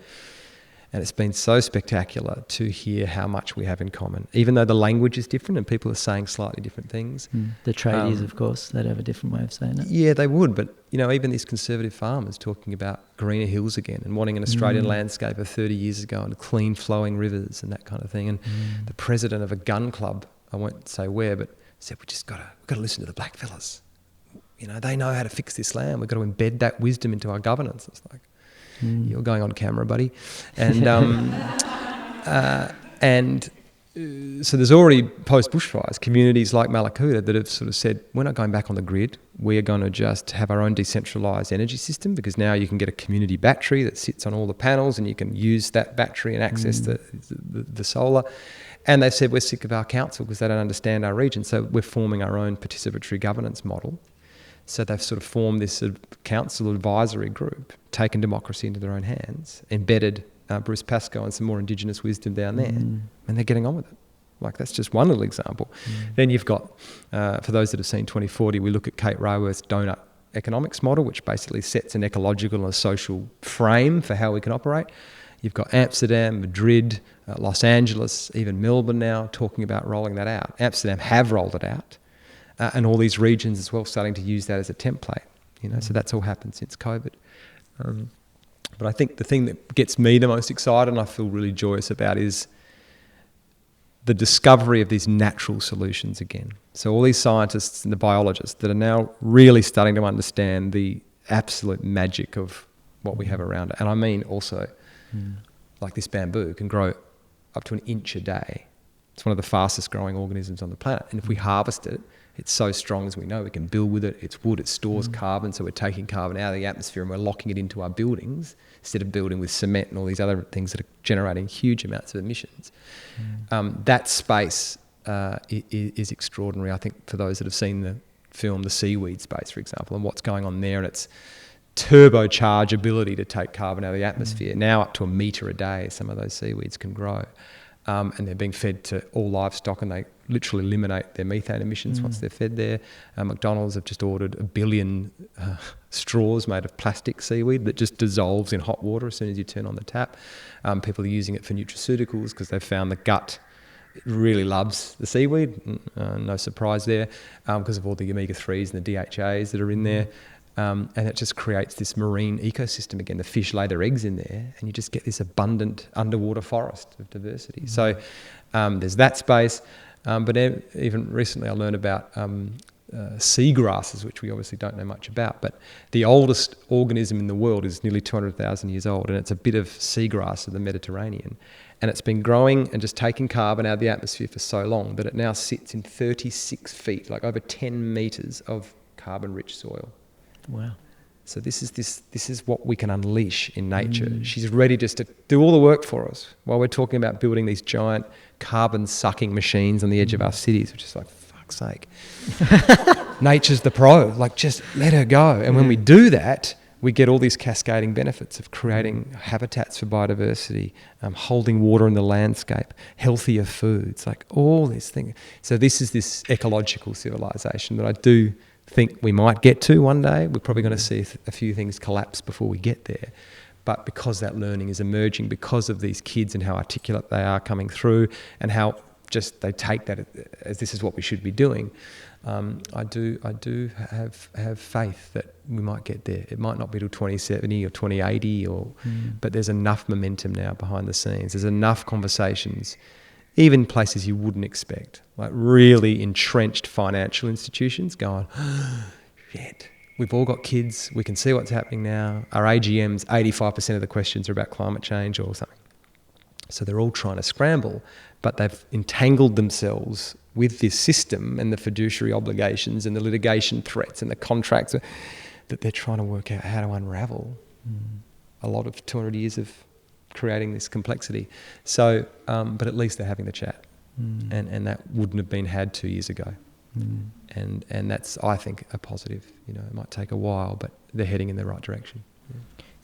And it's been so spectacular to hear how much we have in common, even though the language is different and people are saying slightly different things. The tradies, of course, they'd have a different way of saying it. Yeah, they would. But, even these conservative farmers talking about greener hills again and wanting an Australian landscape of 30 years ago and clean flowing rivers and that kind of thing. And the president of a gun club, I won't say where, but said, we've got to listen to the black fellas. they know how to fix this land. We've got to embed that wisdom into our governance. It's like, you're going on camera, buddy. And so there's already post-bushfires communities like Malakuta that have sort of said, we're not going back on the grid. We are going to just have our own decentralised energy system, because now you can get a community battery that sits on all the panels and you can use that battery and access the solar. And they've said, we're sick of our council because they don't understand our region. So we're forming our own participatory governance model. So they've sort of formed this council advisory group, taken democracy into their own hands, embedded Bruce Pascoe and some more Indigenous wisdom down there, and they're getting on with it. Like, that's just one little example. Then you've got, for those that have seen 2040, we look at Kate Raworth's donut economics model, which basically sets an ecological and a social frame for how we can operate. You've got Amsterdam, Madrid, Los Angeles, even Melbourne now talking about rolling that out. Amsterdam have rolled it out, and all these regions as well starting to use that as a template. So that's all happened since COVID. But I think the thing that gets me the most excited and I feel really joyous about is the discovery of these natural solutions again. So all these scientists and the biologists that are now really starting to understand the absolute magic of what we have around it. And I mean also, like, this bamboo can grow up to 1 inch a day. It's one of the fastest growing organisms on the planet. And if we harvest it, it's so strong, as we know, we can build with it. It's wood, it stores carbon, so we're taking carbon out of the atmosphere and we're locking it into our buildings instead of building with cement and all these other things that are generating huge amounts of emissions. That space is extraordinary. I think for those that have seen the film The Seaweed Space, for example, and what's going on there, and its turbocharge ability to take carbon out of the atmosphere, now up to 1 metre a day, some of those seaweeds can grow. And they're being fed to all livestock, and they literally eliminate their methane emissions once they're fed there. McDonald's have just ordered 1 billion straws made of plastic seaweed that just dissolves in hot water as soon as you turn on the tap. People are using it for nutraceuticals because they've found the gut really loves the seaweed. No surprise there, because of all the omega-3s and the DHAs that are in there. And it just creates this marine ecosystem again. The fish lay their eggs in there, and you just get this abundant underwater forest of diversity. So there's that space. But even recently I learned about seagrasses, which we obviously don't know much about. But the oldest organism in the world is nearly 200,000 years old, and it's a bit of seagrass of the Mediterranean. And it's been growing and just taking carbon out of the atmosphere for so long that it now sits in 36 feet, like over 10 metres of carbon-rich soil. Wow. So this is what we can unleash in nature. She's ready just to do all the work for us while we're talking about building these giant carbon-sucking machines on the edge of our cities, which is like, fuck's sake. Nature's the pro. Like, just let her go. And when we do that, we get all these cascading benefits of creating habitats for biodiversity, holding water in the landscape, healthier foods, like all these things. So this is this ecological civilization that I do think we might get to one day. We're probably going to see a few things collapse before we get there. But because that learning is emerging, because of these kids and how articulate they are coming through, and how just they take that as this is what we should be doing, I do have faith that we might get there. It might not be till 2070 or 2080, but there's enough momentum now behind the scenes. There's enough conversations, even places you wouldn't expect, like really entrenched financial institutions going, shit, we've all got kids, we can see what's happening now. Our AGMs, 85% of the questions are about climate change or something. So they're all trying to scramble, but they've entangled themselves with this system and the fiduciary obligations and the litigation threats and the contracts that they're trying to work out how to unravel. A lot of 200 years of creating this complexity. So, but at least they're having the chat. And that wouldn't have been had 2 years ago. And that's, I think, a positive. It might take a while, but they're heading in the right direction.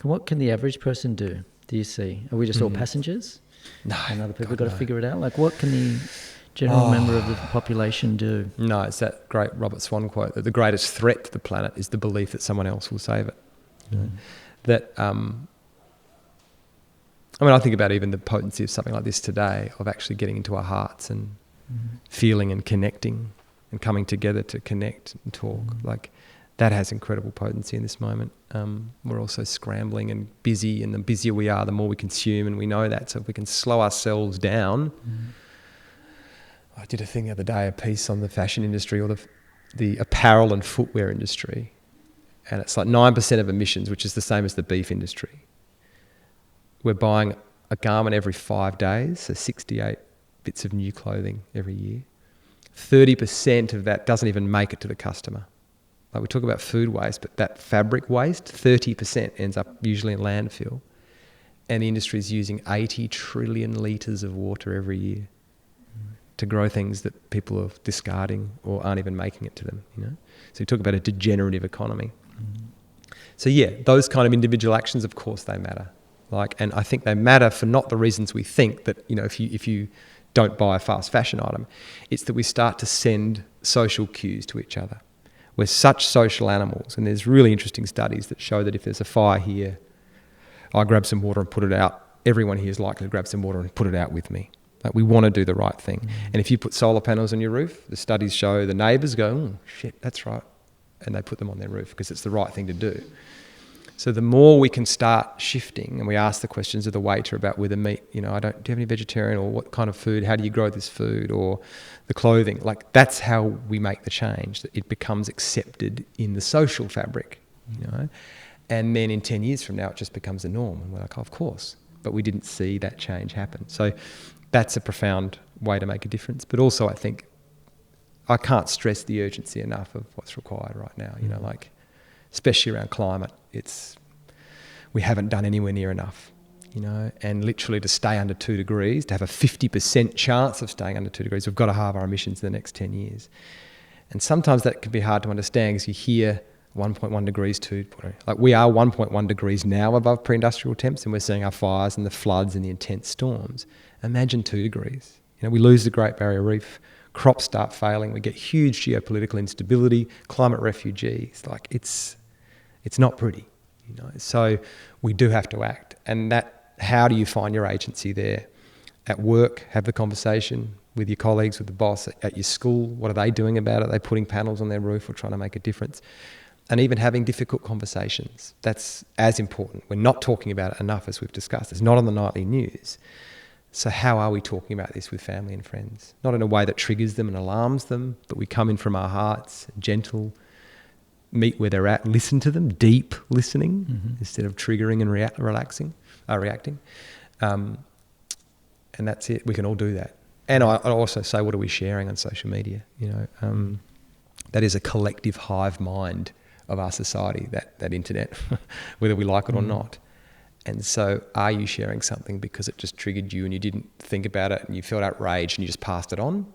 What can the average person do you see? Are we just all passengers? No. And other people got to figure it out? Like, what can the general member of the population do? No, it's that great Robert Swan quote that the greatest threat to the planet is the belief that someone else will save it. That, I think about even the potency of something like this today, of actually getting into our hearts and feeling and connecting and coming together to connect and talk. Like, that has incredible potency in this moment. We're also scrambling and busy, and the busier we are, the more we consume, and we know that. So if we can slow ourselves down. I did a thing the other day, a piece on the fashion industry or the apparel and footwear industry, and it's like 9% of emissions, which is the same as the beef industry. We're buying a garment every 5 days, so 68 bits of new clothing every year. 30% of that doesn't even make it to the customer. Like we talk about food waste, but that fabric waste, 30% ends up usually in landfill. And the industry is using 80 trillion litres of water every year to grow things that people are discarding or aren't even making it to them, you know? So you talk about a degenerative economy. So yeah, those kind of individual actions, of course, they matter. And I think they matter for not the reasons we think that, you know, if you don't buy a fast fashion item, it's that we start to send social cues to each other. We're such social animals, and there's really interesting studies that show that if there's a fire here, I grab some water and put it out. Everyone here is likely to grab some water and put it out with me. Like we want to do the right thing. And if you put solar panels on your roof, the studies show the neighbours go, oh, shit, that's right. And they put them on their roof because it's the right thing to do. So the more we can start shifting, and we ask the questions of the waiter about whether meat, you know, do you have any vegetarian, or what kind of food, how do you grow this food, or the clothing, like that's how we make the change, that it becomes accepted in the social fabric, you know. And then in 10 years from now, it just becomes the norm. And we're like, oh, of course. But we didn't see that change happen. So that's a profound way to make a difference. But also I think I can't stress the urgency enough of what's required right now, you know, like especially around climate. We haven't done anywhere near enough, you know, and literally to stay under 2 degrees, to have a 50% chance of staying under 2 degrees, we've got to halve our emissions in the next 10 years. And sometimes that can be hard to understand because you hear 1.1 degrees to, like we are 1.1 degrees now above pre-industrial temps, and we're seeing our fires and the floods and the intense storms. Imagine 2 degrees. You know, we lose the Great Barrier Reef, crops start failing, we get huge geopolitical instability, climate refugees. Like it's not pretty, you know. So we do have to act. And that, how do you find your agency there? At work, have the conversation with your colleagues, with the boss. At your school, what are they doing about it? Are they putting panels on their roof or trying to make a difference? And even having difficult conversations, that's as important. We're not talking about it enough, as we've discussed. It's not on the nightly news. So how are we talking about this with family and friends? Not in a way that triggers them and alarms them, but we come in from our hearts, gentle, meet where they're at, listen to them, deep listening, instead of triggering and reacting. And that's it. We can all do that. And I also say, what are we sharing on social media? You know, that is a collective hive mind of our society, that internet, whether we like it or not. And so are you sharing something because it just triggered you and you didn't think about it and you felt outraged and you just passed it on?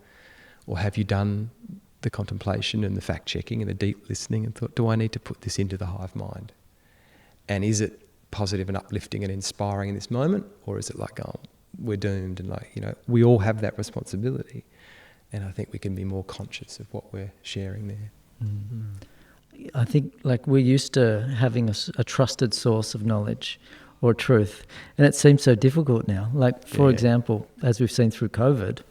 Or have you done the contemplation and the fact-checking and the deep listening and thought, do I need to put this into the hive mind? And is it positive and uplifting and inspiring in this moment? Or is it like, oh, we're doomed? And like, you know, we all have that responsibility. And I think we can be more conscious of what we're sharing there. I think like we're used to having a trusted source of knowledge or truth, and it seems so difficult now. Like, for example, as we've seen through COVID,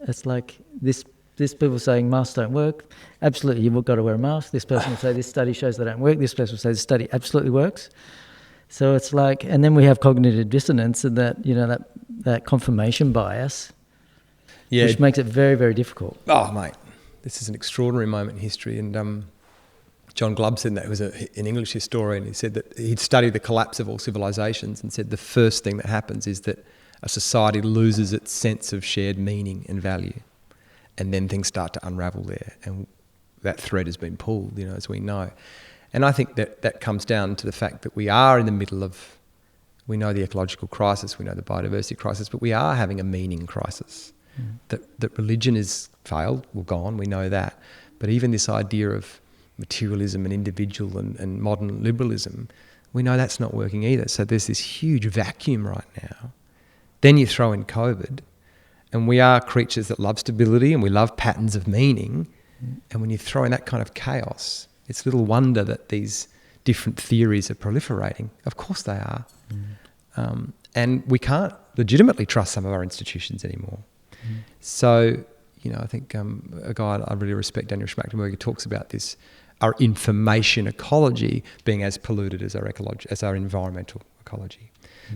it's like this people saying masks don't work. Absolutely, you've got to wear a mask. This person will say this study shows they don't work. This person will say this study absolutely works. So it's like, and then we have cognitive dissonance and that, you know, that confirmation bias, which makes it very, very difficult. Oh, mate, this is an extraordinary moment in history. And John Glubb said that, he was an English historian. He said that he'd studied the collapse of all civilizations and said the first thing that happens is that a society loses its sense of shared meaning and value. And then things start to unravel there. And that thread has been pulled, you know, as we know. And I think that comes down to the fact that we are in the middle of, we know the ecological crisis, we know the biodiversity crisis, but we are having a meaning crisis. That religion is failed, well, gone, we know that. But even this idea of materialism and individual and modern liberalism, we know that's not working either. So there's this huge vacuum right now. Then you throw in COVID, and we are creatures that love stability and we love patterns of meaning. And when you throw in that kind of chaos, it's little wonder that these different theories are proliferating. Of course they are. And we can't legitimately trust some of our institutions anymore. So, you know, I think a guy I really respect, Daniel Schmachtenberger, talks about this, our information ecology being as polluted as our environmental ecology.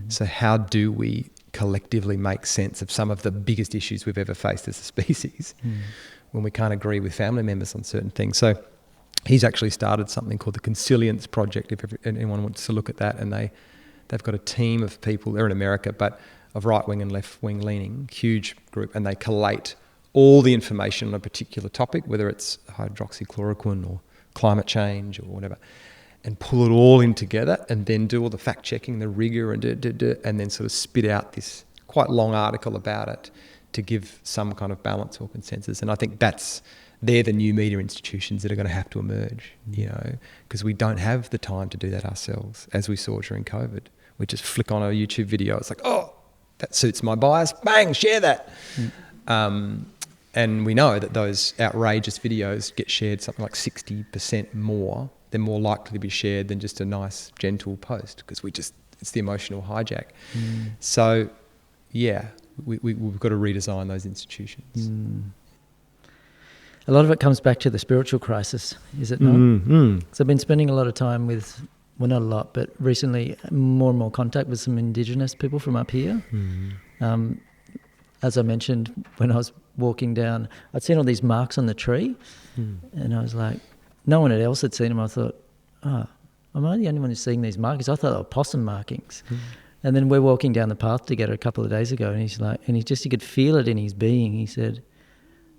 So how do we collectively make sense of some of the biggest issues we've ever faced as a species when we can't agree with family members on certain things. So he's actually started something called the Consilience Project, if anyone wants to look at that. And they've got a team of people, they're in America, but of right-wing and left-wing leaning, huge group, and they collate all the information on a particular topic, whether it's hydroxychloroquine or climate change or whatever, and pull it all in together and then do all the fact-checking, the rigour, and then sort of spit out this quite long article about it to give some kind of balance or consensus. And I think they're the new media institutions that are going to have to emerge, you know, because we don't have the time to do that ourselves, as we saw during COVID. We just flick on a YouTube video. It's like, oh, that suits my bias. Bang, share that. And we know that those outrageous videos get shared something like 60% more. They're more likely to be shared than just a nice, gentle post, because it's the emotional hijack. So, yeah, we've got to redesign those institutions. A lot of it comes back to the spiritual crisis, is it not? So I've been spending a lot of time with, well, not a lot, but recently more and more contact with some Indigenous people from up here. As I mentioned, when I was walking down, I'd seen all these marks on the tree, and I was like, no one else had seen them. I thought, am I the only one who's seeing these markings? I thought they were possum markings. And then we're walking down the path together a couple of days ago, and he's like, and you could feel it in his being. He said,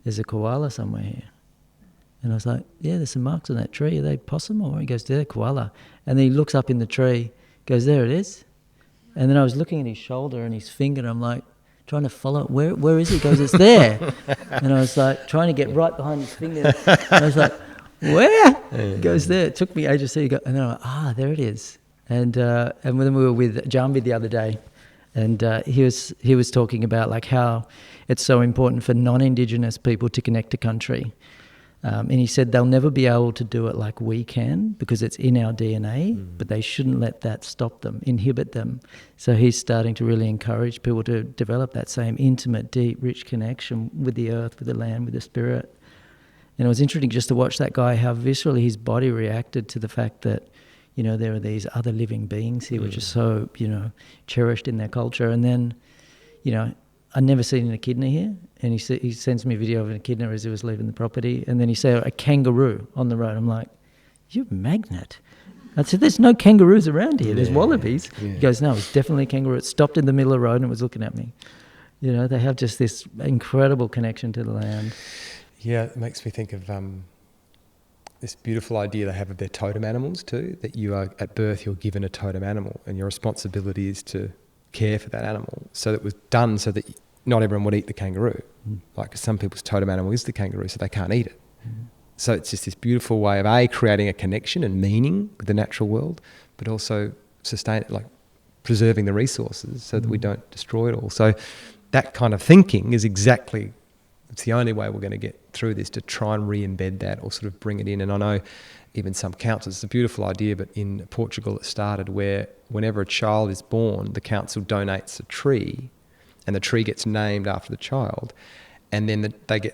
there's a koala somewhere here. And I was like, yeah, there's some marks on that tree. Are they possum? Or he goes, they're koala. And then he looks up in the tree, goes, there it is. And then I was looking at his shoulder and his finger, and I'm like, trying to follow it. Where is it? He goes, it's there. And I was like, trying to get right behind his finger. And I was like, where? He goes, there. It took me ages to see. And then I'm like, there it is. And then we were with Jambi the other day, and he was talking about like how it's so important for non-Indigenous people to connect to country. And he said they'll never be able to do it like we can because it's in our DNA, but they shouldn't let that stop them, inhibit them. So he's starting to really encourage people to develop that same intimate, deep, rich connection with the earth, with the land, with the spirit. And it was interesting just to watch that guy, how viscerally his body reacted to the fact that, you know, there are these other living beings here, which are so, you know, cherished in their culture. And then, you know, I'd never seen an echidna here, and he sends me a video of an echidna as he was leaving the property, and then he said a kangaroo on the road. I'm like, you're a magnet. I said, there's no kangaroos around here. There's wallabies. Yeah. He goes, no, it was definitely a kangaroo. It stopped in the middle of the road and was looking at me. You know, they have just this incredible connection to the land. Yeah, it makes me think of this beautiful idea they have of their totem animals too, that you are, at birth, you're given a totem animal, and your responsibility is to care for that animal. So it was done so that not everyone would eat the kangaroo. Like some people's totem animal is the kangaroo, so they can't eat it. So it's just this beautiful way of creating a connection and meaning with the natural world, but also preserving the resources so that we don't destroy it all. So that kind of thinking is it's the only way we're going to get through this, to try and re-embed that or sort of bring it in. And I know even some councils, it's a beautiful idea, but in Portugal it started where whenever a child is born, the council donates a tree, and the tree gets named after the child, and then the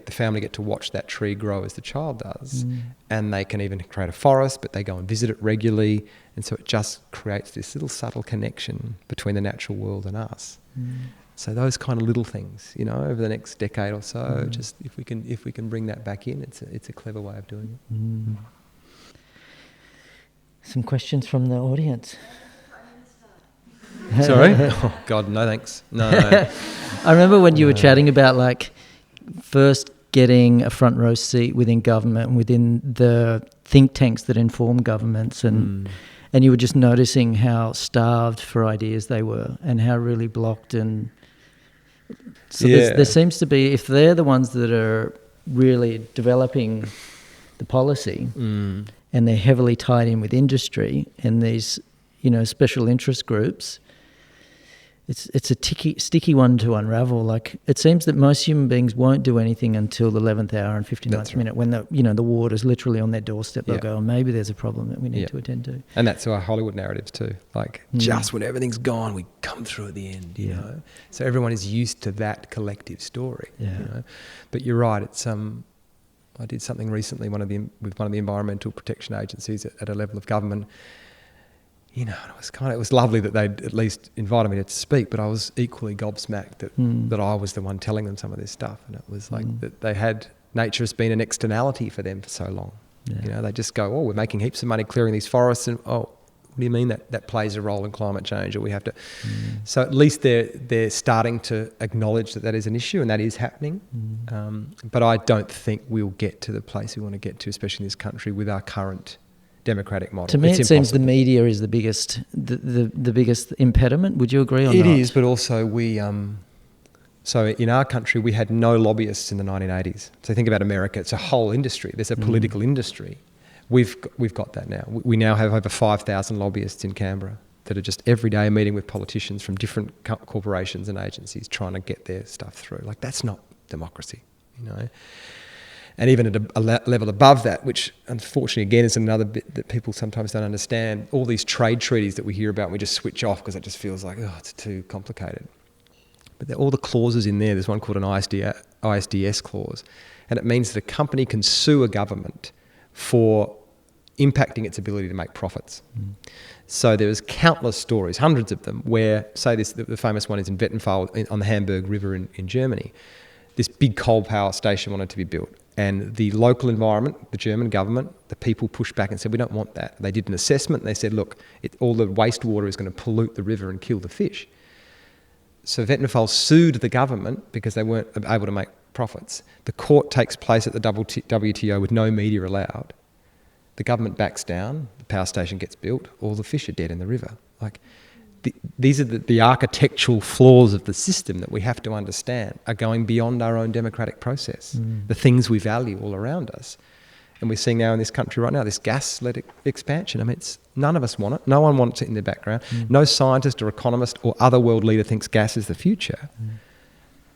family get to watch that tree grow as the child does. And they can even create a forest, but they go and visit it regularly, and so it just creates this little subtle connection between the natural world and us. So those kind of little things, you know, over the next decade or so, just if we can bring that back in, it's a clever way of doing it. Some questions from the audience. Sorry? Oh, God, no thanks. No. I remember when you were chatting about like first getting a front row seat within government and within the think tanks that inform governments, and you were just noticing how starved for ideas they were and how really blocked. And so there seems to be, if they're the ones that are really developing the policy and they're heavily tied in with industry and these, you know, special interest groups, it's a sticky one to unravel. Like, it seems that most human beings won't do anything until the 11th hour and 59th minute, when the water's literally on their doorstep. They'll go, oh, maybe there's a problem that we need to attend to. And that's our Hollywood narratives too. Like, just when everything's gone, we come through at the end, you know. So everyone is used to that collective story, you know. But you're right, it's I did something recently with one of the environmental protection agencies at a level of government. You know, it was lovely that they'd at least invited me to speak, but I was equally gobsmacked that I was the one telling them some of this stuff. And it was like that they had nature has been an externality for them for so long. They just go, oh, we're making heaps of money clearing these forests, and what do you mean that plays a role in climate change, or we have to? So at least they're starting to acknowledge that is an issue and that is happening. But I don't think we'll get to the place we want to get to, especially in this country, with our current democratic model. To me, it seems the media is the biggest impediment. Would you agree on that? It is, but also we. So in our country, we had no lobbyists in the 1980s. So think about America; it's a whole industry. There's a political industry. We've got that now. We now have over 5,000 lobbyists in Canberra that are just every day meeting with politicians from different corporations and agencies trying to get their stuff through. Like, that's not democracy, And even at a level above that, which unfortunately again is another bit that people sometimes don't understand, all these trade treaties that we hear about, we just switch off because it just feels like, oh, it's too complicated. But all the clauses in there's one called an ISDS clause, and it means that a company can sue a government for impacting its ability to make profits. So there's countless stories, hundreds of them, where, say the famous one is in Vattenfall on the Hamburg River in Germany. This big coal power station wanted to be built, and the local environment, the German government, the people pushed back and said, we don't want that. They did an assessment and they said, look, all the wastewater is going to pollute the river and kill the fish. So Vattenfall sued the government because they weren't able to make profits. The court takes place at the WTO with no media allowed. The government backs down, the power station gets built, all the fish are dead in the river. These are the architectural flaws of the system that we have to understand are going beyond our own democratic process, the things we value all around us. And we're seeing now in this country right now, this gas-led expansion. I mean, none of us want it. No one wants it in the background. No scientist or economist or other world leader thinks gas is the future.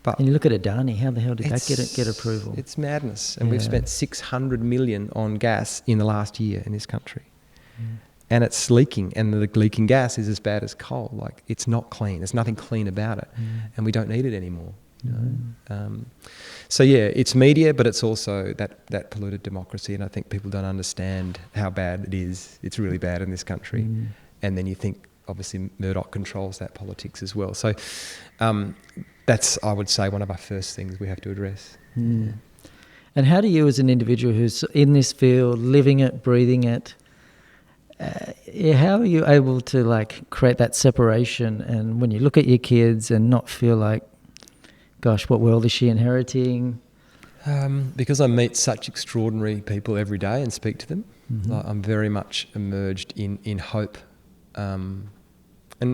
But and you look at Adani, how the hell did that get approval? It's madness. And we've spent $600 million on gas in the last year in this country. And it's leaking, and the leaking gas is as bad as coal. Like, it's not clean. There's nothing clean about it. And we don't need it anymore. So yeah, it's media, but it's also that polluted democracy, and I think people don't understand how bad it is. It's really bad in this country. And then you think, obviously, Murdoch controls that politics as well. So that's, I would say, one of our first things we have to address. And how do you, as an individual who's in this field, living it, breathing it, how are you able to create that separation, and when you look at your kids and not feel like, gosh, what world is she inheriting? Because I meet such extraordinary people every day and speak to them, I'm very much immersed in hope. And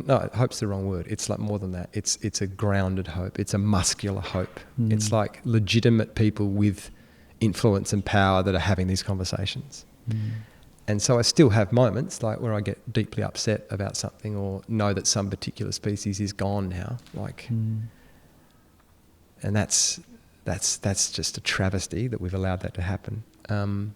no, hope's the wrong word. It's like more than that. It's a grounded hope. It's a muscular hope. It's like legitimate people with influence and power that are having these conversations. And so I still have moments like where I get deeply upset about something, or know that some particular species is gone now. And that's just a travesty that we've allowed that to happen. And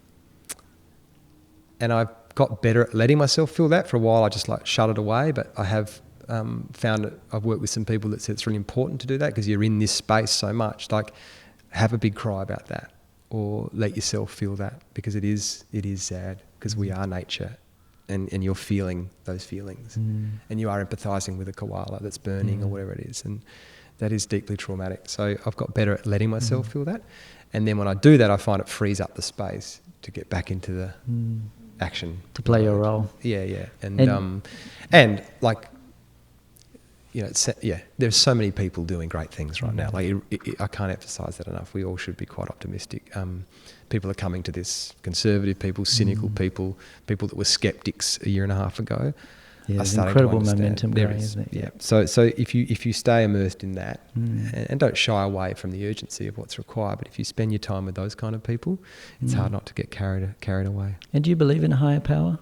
I've got better at letting myself feel that. For a while I just shut it away, but I have found that I've worked with some people that said it's really important to do that because you're in this space so much. Have a big cry about that, or let yourself feel that, because it is sad, because we are nature, and you're feeling those feelings, and you are empathising with a koala that's burning or whatever it is, and that is deeply traumatic. So I've got better at letting myself feel that, and then when I do that, I find it frees up the space to get back into the action, to play your role. Yeah, and there's so many people doing great things right now. I can't emphasise that enough. We all should be quite optimistic. People are coming to this, conservative people, cynical people that were skeptics a year and a half ago. Yeah, there's incredible momentum going, isn't it? Yeah. So if you stay immersed in that, and don't shy away from the urgency of what's required, but if you spend your time with those kind of people, it's hard not to get carried away. And do you believe in a higher power?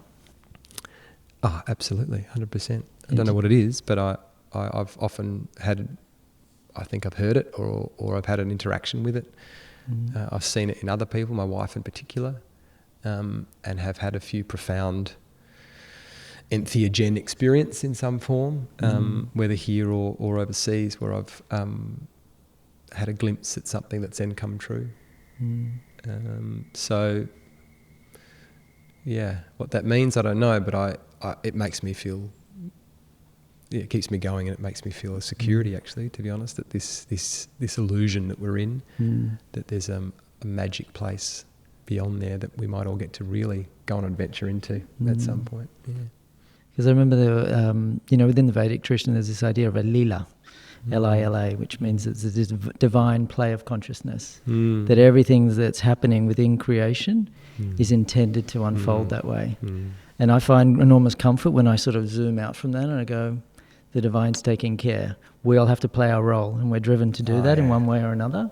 Oh, absolutely, 100%. I don't know what it is, but I've often had, I think I've heard it, or I've had an interaction with it. I've seen it in other people, my wife in particular, and have had a few profound entheogen experience in some form, whether here or overseas, where I've had a glimpse at something that's then come true. So, yeah, what that means I don't know, but it makes me feel, it keeps me going, and it makes me feel a security, actually, to be honest, that this illusion that we're in, that there's a a magic place beyond there that we might all get to really go on an adventure into at some point. Yeah. Because I remember within the Vedic tradition, there's this idea of a lila, Lila, which means it's this divine play of consciousness. That everything that's happening within creation is intended to unfold that way. And I find enormous comfort when I sort of zoom out from that and I go, the divine's taking care. We all have to play our role, and we're driven to do that in one way or another.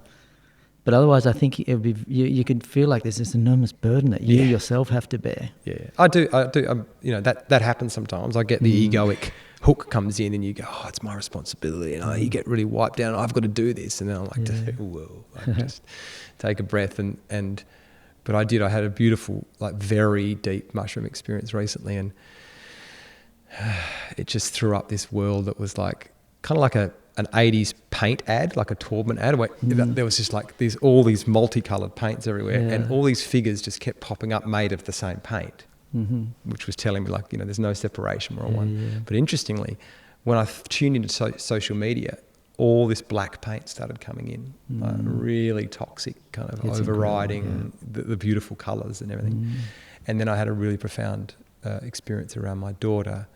But otherwise, I think it would be you could feel like there's this enormous burden that you yourself have to bear. Yeah, I do. That happens sometimes. I get the egoic hook comes in, and you go, "Oh, it's my responsibility," and you get really wiped down. I've got to do this, and then I'm like, "Whoa!" Just take a breath, but I had a beautiful, like, very deep mushroom experience recently, and it just threw up this world that was like kind of like an 80s paint ad, like a Taubman ad, where there was just like all these multicolored paints everywhere, and all these figures just kept popping up made of the same paint, which was telling me, like, there's no separation, we're all one. Yeah. But interestingly, when I tuned into social media, all this black paint started coming in, like really toxic, kind of overriding the beautiful colors and everything. And then I had a really profound experience around my daughter,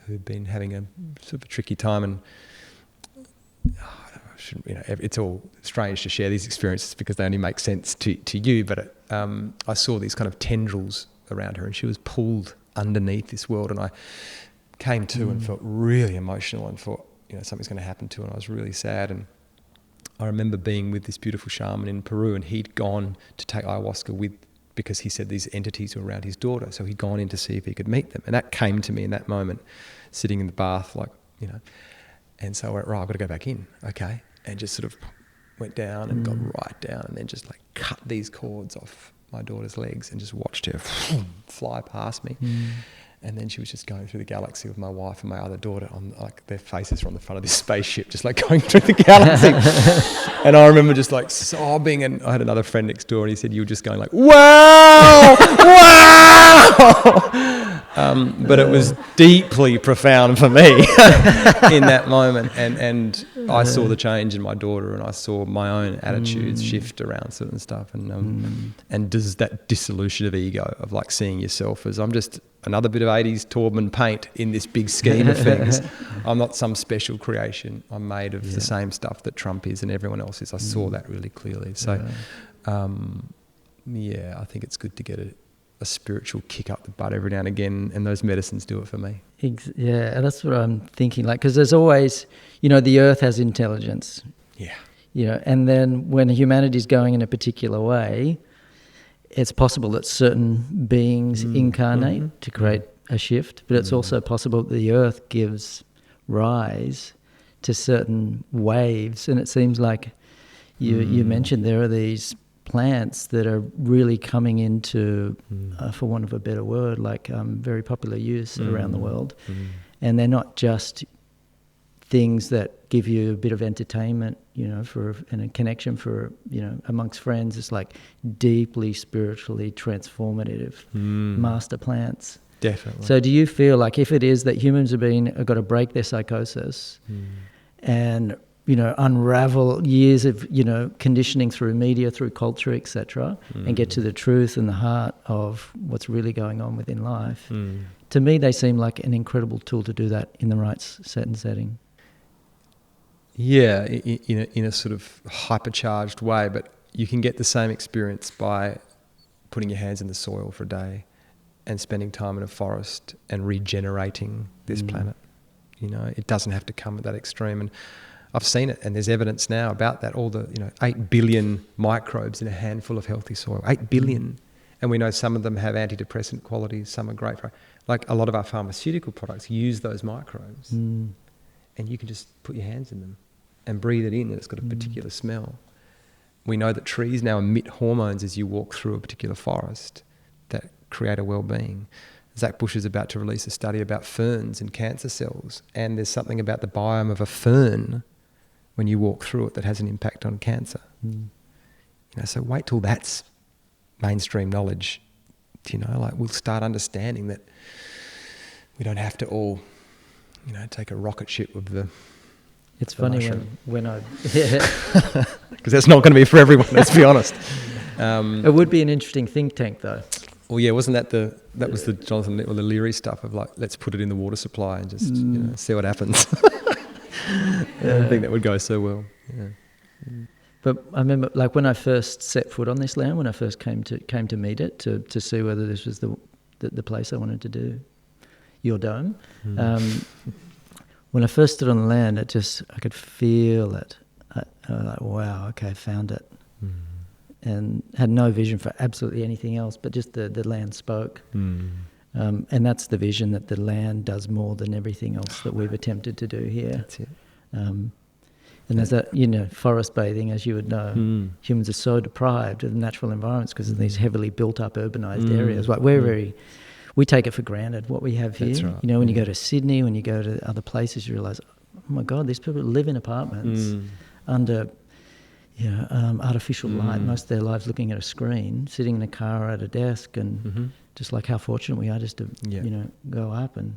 who'd been having a sort of a tricky time, and it's all strange to share these experiences because they only make sense to you, but I saw these kind of tendrils around her, and she was pulled underneath this world, and I came to and felt really emotional and thought, something's going to happen to her, and I was really sad. And I remember being with this beautiful shaman in Peru, and he'd gone to take ayahuasca because he said these entities were around his daughter, so he'd gone in to see if he could meet them, and that came to me in that moment, sitting in the bath, and so I went, right, I've got to go back in, okay, and just sort of went down and got right down, and then just like cut these cords off my daughter's legs and just watched her fly past me. And then she was just going through the galaxy with my wife and my other daughter, on like their faces were on the front of this spaceship, just like going through the galaxy. And I remember just like sobbing, and I had another friend next door, and he said, you were just going like, wow, wow. But it was deeply profound for me in that moment. And I saw the change in my daughter, and I saw my own attitudes shift around certain stuff. And does that dissolution of ego, of like seeing yourself as, I'm just another bit of 80s Taubman paint in this big scheme of things. I'm not some special creation. I'm made of the same stuff that Trump is and everyone else is. I saw that really clearly. So, I think it's good to get a spiritual kick up the butt every now and again, and those medicines do it for me. Yeah, that's what I'm thinking. Like, because there's always, the earth has intelligence. Yeah. And then when humanity's going in a particular way, it's possible that certain beings incarnate to create a shift, but it's also possible that the earth gives rise to certain waves. And it seems like you mentioned there are these plants that are really coming into, for want of a better word, like very popular use around the world. And they're not just things that give you a bit of entertainment, and a connection for, amongst friends. It's like deeply spiritually transformative master plants. Definitely. So do you feel like, if it is that humans have got to break their psychosis and, unravel years of, conditioning through media, through culture, etc., and get to the truth and the heart of what's really going on within life, to me they seem like an incredible tool to do that in the right certain setting. Yeah, in a sort of hypercharged way, but you can get the same experience by putting your hands in the soil for a day and spending time in a forest and regenerating this planet. It doesn't have to come at that extreme. And I've seen it, and there's evidence now about that. All the 8 billion microbes in a handful of healthy soil, 8 billion. And we know some of them have antidepressant qualities, some are great for, like a lot of our pharmaceutical products use those microbes. And you can just put your hands in them and breathe it in, and it's got a particular smell. We know that trees now emit hormones as you walk through a particular forest that create a well-being. Zach Bush is about to release a study about ferns and cancer cells, and there's something about the biome of a fern when you walk through it that has an impact on cancer. So wait till that's mainstream knowledge. We'll start understanding that we don't have to all take a rocket ship with the. It's funny mushroom. when I, because that's not going to be for everyone. Let's be honest. It would be an interesting think tank, though. Well, yeah, wasn't that was the Jonathan or the Leary stuff of like, let's put it in the water supply and just see what happens. I don't think that would go so well. Yeah. But I remember, like, when I first set foot on this land, when I first came to meet it, to see whether this was the place I wanted to do your dome. When I first stood on the land, I could feel it. I was like, wow, okay, found it. And had no vision for absolutely anything else, but just the land spoke. And that's the vision, that the land does more than everything else that we've attempted to do here. That's it. And there's that, forest bathing, as you would know, humans are so deprived of natural environments because of these heavily built up urbanised areas. Like we take it for granted what we have here. That's right. When you go to Sydney, when you go to other places, you realise, oh my God, these people live in apartments under artificial light, most of their lives looking at a screen, sitting in a car or at a desk, and just like how fortunate we are just to go up and...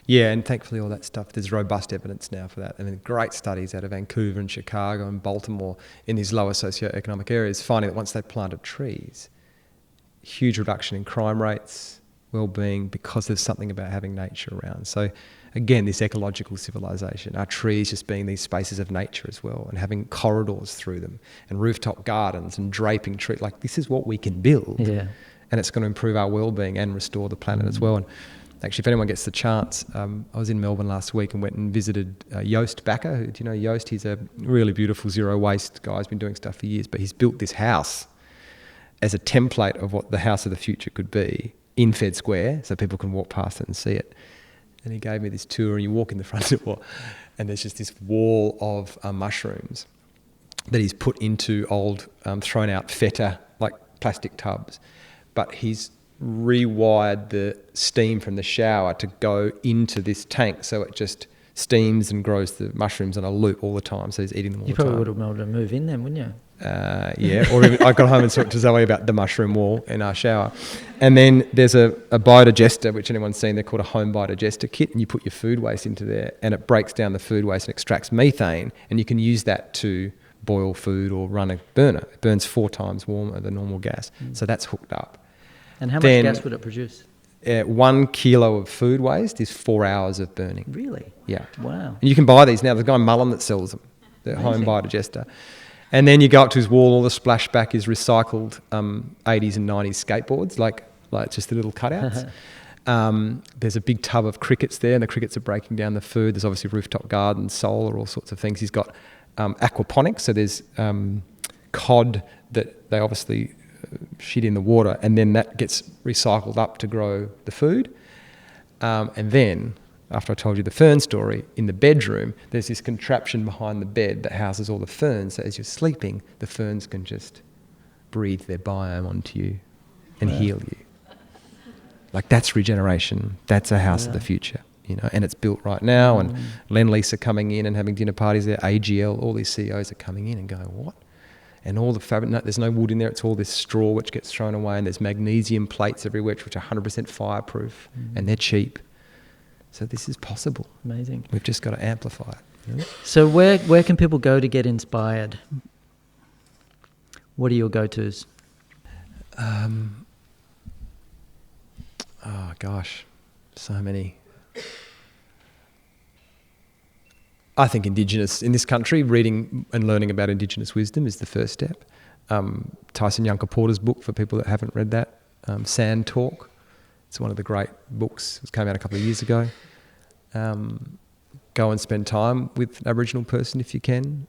Yeah, and thankfully all that stuff, there's robust evidence now for that. I mean, great studies out of Vancouver and Chicago and Baltimore in these lower socioeconomic areas, finding that once they planted trees, huge reduction in crime rates, well-being, because there's something about having nature around. So again, this ecological civilization, our trees just being these spaces of nature as well, and having corridors through them and rooftop gardens and draping trees, like this is what we can build. Yeah. And it's going to improve our well-being and restore the planet as well. And actually, if anyone gets the chance, I was in Melbourne last week and went and visited Joost Bakker. Do you know Joost? He's a really beautiful zero-waste guy. He's been doing stuff for years, but he's built this house as a template of what the house of the future could be in Fed Square, so people can walk past it and see it. And he gave me this tour, and you walk in the front door, and there's just this wall of mushrooms that he's put into old thrown-out feta, like plastic tubs. But he's rewired the steam from the shower to go into this tank, so it just steams and grows the mushrooms on a loop all the time, so he's eating them all the time. You probably would have been able to move in then, wouldn't you? Yeah, or even, I got home and talked to Zoe about the mushroom wall in our shower. And then there's a biodigester, which anyone's seen, they're called a home biodigester kit, and you put your food waste into there and it breaks down the food waste and extracts methane, and you can use that to boil food or run a burner. It burns 4 times warmer than normal gas. So that's hooked up. And how much gas would it produce? 1 kilo of food waste is 4 hours of burning. Really? Yeah. Wow. And you can buy these now. There's a guy in Mullen that sells them, the home biodigester. And then you go up to his wall, all the splashback is recycled 80s and 90s skateboards, like just the little cutouts. There's a big tub of crickets there, and the crickets are breaking down the food. There's obviously rooftop gardens, solar, all sorts of things. He's got aquaponics, so there's cod that they obviously shit in the water, and then that gets recycled up to grow the food. And then, after I told you the fern story, in the bedroom, there's this contraption behind the bed that houses all the ferns. So as you're sleeping, the ferns can just breathe their biome onto you and heal you. Like, that's regeneration. That's a house of the future, and it's built right now. And Lend-Lease are coming in and having dinner parties there. AGL, all these CEOs are coming in and going, what? And all the fabric, no, there's no wood in there. It's all this straw which gets thrown away, and there's magnesium plates everywhere which are 100% fireproof, and they're cheap. So this is possible. Amazing. We've just got to amplify it. So where can people go to get inspired? What are your go-tos? Oh gosh, so many. I think Indigenous, in this country, reading and learning about Indigenous wisdom is the first step. Tyson Yunkaporta's book, for people that haven't read that, Sand Talk. It's one of the great books. It came out a couple of years ago. Go and spend time with an Aboriginal person if you can.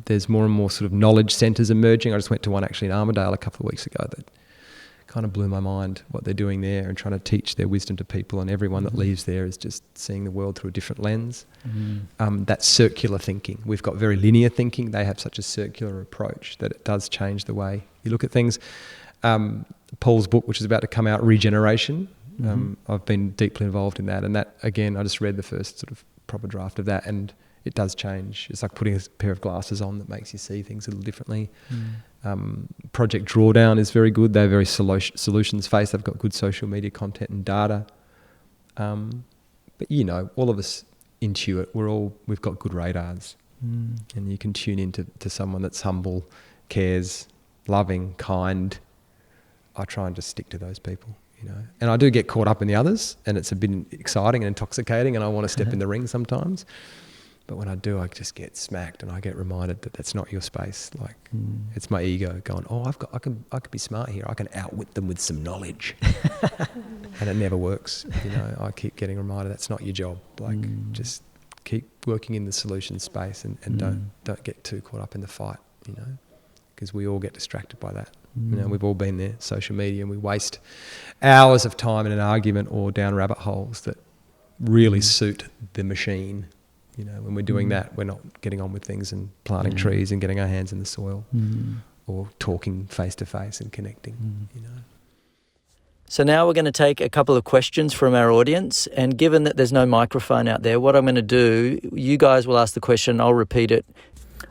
There's more and more sort of knowledge centres emerging. I just went to one actually in Armidale a couple of weeks ago that kind of blew my mind, what they're doing there and trying to teach their wisdom to people, and everyone that leaves there is just seeing the world through a different lens. That circular thinking. We've got very linear thinking. They have such a circular approach that it does change the way you look at things. Paul's book, which is about to come out, Regeneration, I've been deeply involved in that, and that, again, I just read the first sort of proper draft of that, and it does change. It's like putting a pair of glasses on that makes you see things a little differently. Project Drawdown is very good. They're very solutions-based. They've got good social media content and data. But all of us intuit. We've got good radars, and you can tune into someone that's humble, cares, loving, kind, I try and just stick to those people, you know. And I do get caught up in the others, and it's a bit exciting and intoxicating, and I want to step in the ring sometimes. But when I do, I just get smacked, and I get reminded that that's not your space. Like, it's my ego going, oh, I could be smart here. I can outwit them with some knowledge. And it never works. You know, I keep getting reminded that's not your job. Like, just keep working in the solution space, and don't get too caught up in the fight, you know, because we all get distracted by that. You know, we've all been there, social media, and we waste hours of time in an argument or down rabbit holes that really suit the machine. You know, when we're doing that, we're not getting on with things and planting trees and getting our hands in the soil or talking face to face and connecting, you know. So now we're going to take a couple of questions from our audience, and given that there's no microphone out there, what I'm going to do, you guys will ask the question, I'll repeat it.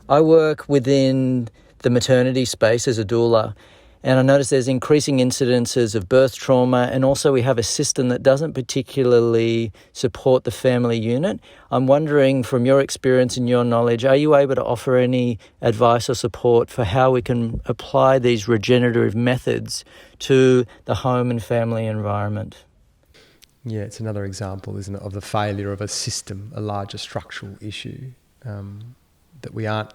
I work within the maternity space as a doula, and I notice there's increasing incidences of birth trauma, and also we have a system that doesn't particularly support the family unit. I'm wondering, from your experience and your knowledge, are you able to offer any advice or support for how we can apply these regenerative methods to the home and family environment? Yeah, it's another example, isn't it, of the failure of a system, a larger structural issue, that we aren't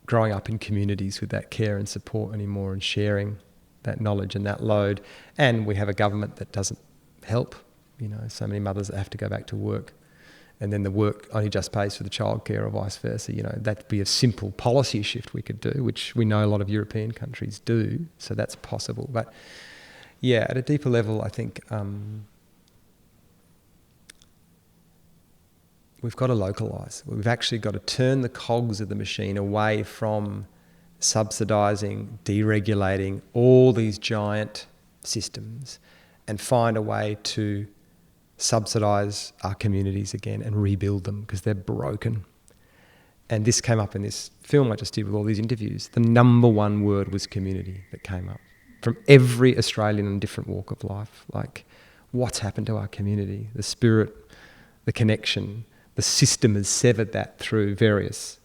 growing up in communities with that care and support anymore and sharing that knowledge and that load. And we have a government that doesn't help. You know, so many mothers that have to go back to work, and then the work only just pays for the childcare or vice versa. You know, that'd be a simple policy shift we could do, which we know a lot of European countries do. So that's possible. But yeah, at a deeper level, I think we've got to localise. We've actually got to turn the cogs of the machine away from subsidising, deregulating all these giant systems, and find a way to subsidise our communities again and rebuild them, because they're broken. And this came up in this film I just did with all these interviews. The number one word was community that came up from every Australian in a different walk of life. Like, what's happened to our community? The spirit, the connection. The system has severed that through various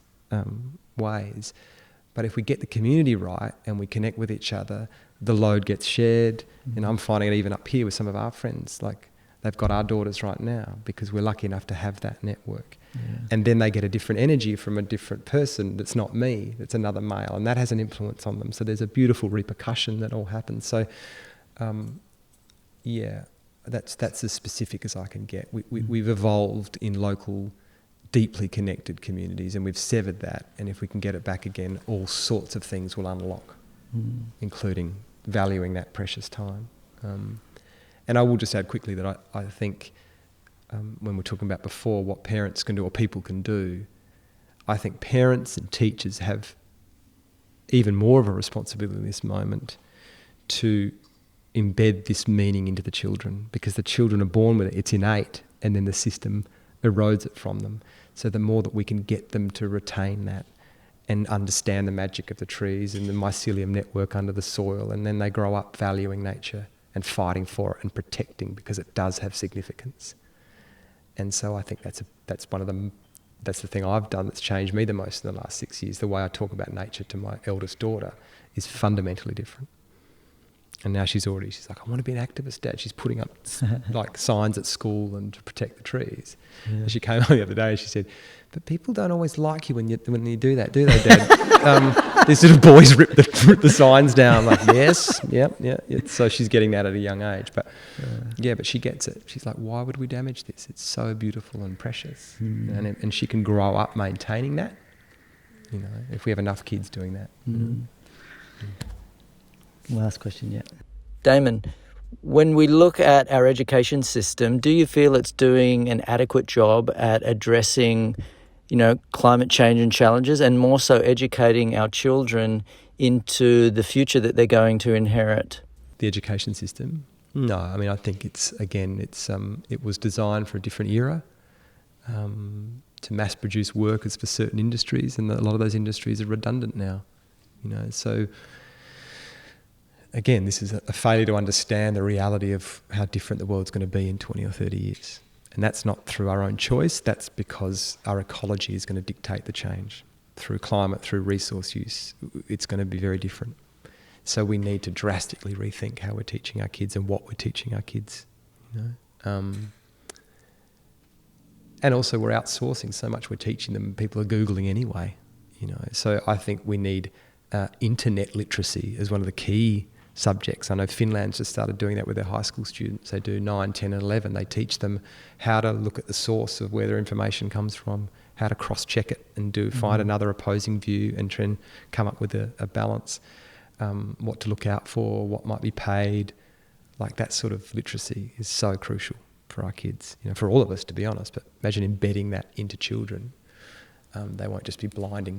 ways. But if we get the community right and we connect with each other, the load gets shared. And I'm finding it even up here with some of our friends. Like, they've got our daughters right now because we're lucky enough to have that network. Yeah. And then they get a different energy from a different person that's not me, that's another male. And that has an influence on them. So there's a beautiful repercussion that all happens. So, yeah, that's as specific as I can get. We've evolved in local, deeply connected communities, and we've severed that. And if we can get it back again, all sorts of things will unlock, including valuing that precious time. And I will just add quickly that I think when we're talking about before what parents can do or people can do, I think parents and teachers have even more of a responsibility in this moment to embed this meaning into the children, because the children are born with it, it's innate, and then the system erodes it from them. So the more that we can get them to retain that and understand the magic of the trees and the mycelium network under the soil, and then they grow up valuing nature and fighting for it and protecting, because it does have significance. And so I think that's the thing I've done that's changed me the most in the last 6 years. The way I talk about nature to my eldest daughter is fundamentally different. And now she's like, I want to be an activist, Dad. She's putting up like signs at school and to protect the trees. Yeah. And she came home the other day and she said, but people don't always like you when you do that, do they, Dad? These little boys rip the signs down. Like, yes, yeah. So she's getting that at a young age. But yeah, but she gets it. She's like, why would we damage this? It's so beautiful and precious. And she can grow up maintaining that, you know, if we have enough kids doing that. Last question, yeah. Damon, when we look at our education system, do you feel it's doing an adequate job at addressing, you know, climate change and challenges, and more so educating our children into the future that they're going to inherit? The education system? No, I mean, I think it was designed for a different era, to mass produce workers for certain industries, and a lot of those industries are redundant now, you know, so again, this is a failure to understand the reality of how different the world's going to be in 20 or 30 years. And that's not through our own choice, that's because our ecology is going to dictate the change. Through climate, through resource use, it's going to be very different. So we need to drastically rethink how we're teaching our kids and what we're teaching our kids. And also we're outsourcing so much we're teaching them. People are Googling anyway. So I think we need internet literacy as one of the key subjects. I know Finland's just started doing that with their high school students. They do 9, 10 and 11. They teach them how to look at the source of where their information comes from, how to cross-check it and find another opposing view and try and come up with a balance, what to look out for, what might be paid. Like that sort of literacy is so crucial for our kids, for all of us, to be honest. But imagine embedding that into children. They won't just be blindly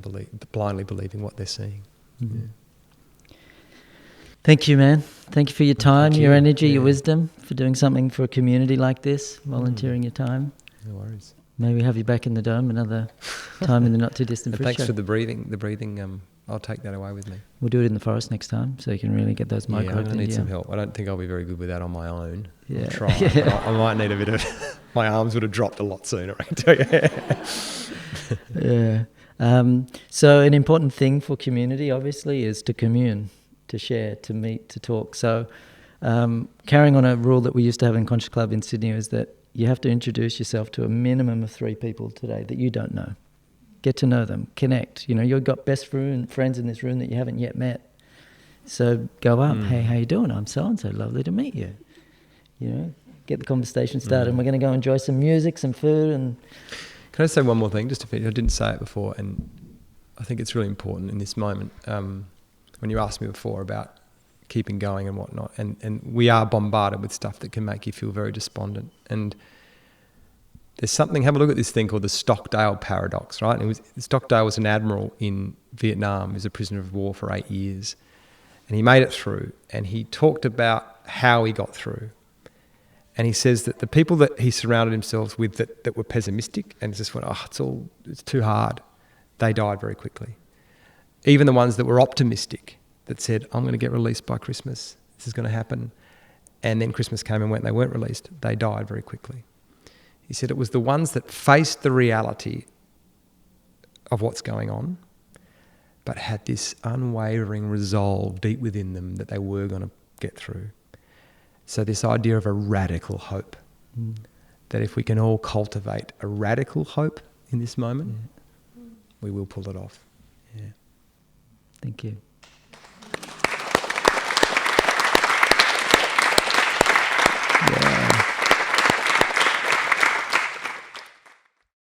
believing what they're seeing. Mm-hmm. Yeah. Thank you, man. Thank you for your time, your energy, your wisdom, for doing something for a community like this, volunteering your time. No worries. Maybe have you back in the dome another time in the not too distant future. Thanks for the breathing. I'll take that away with me. We'll do it in the forest next time, so you can really get those micro. Yeah, I'm going to need some help. I don't think I'll be very good with that on my own. Yeah. I'll try. Yeah. I might need a bit of... My arms would have dropped a lot sooner, I can tell you. Yeah. So an important thing for community, obviously, is to commune, to share, to meet, to talk. So carrying on a rule that we used to have in Conscious Club in Sydney is that you have to introduce yourself to a minimum of 3 people today that you don't know. Get to know them, connect. You've got best friends in this room that you haven't yet met. So go up, hey, how you doing? I'm so-and-so, lovely to meet you. Get the conversation started. And we're going to go enjoy some music, some food. And can I say one more thing, just to finish? I didn't say it before, and I think it's really important in this moment. When you asked me before about keeping going and whatnot, and we are bombarded with stuff that can make you feel very despondent. And there's something, have a look at this thing called the Stockdale Paradox, right? Stockdale was an admiral in Vietnam. He was a prisoner of war for 8 years. And he made it through, and he talked about how he got through. And he says that the people that he surrounded himself with that were pessimistic and just went, it's too hard, they died very quickly. Even the ones that were optimistic, that said, I'm going to get released by Christmas, this is going to happen. And then Christmas came and went, and they weren't released, they died very quickly. He said it was the ones that faced the reality of what's going on, but had this unwavering resolve deep within them that they were going to get through. So this idea of a radical hope, that if we can all cultivate a radical hope in this moment, we will pull it off. Yeah. Thank you.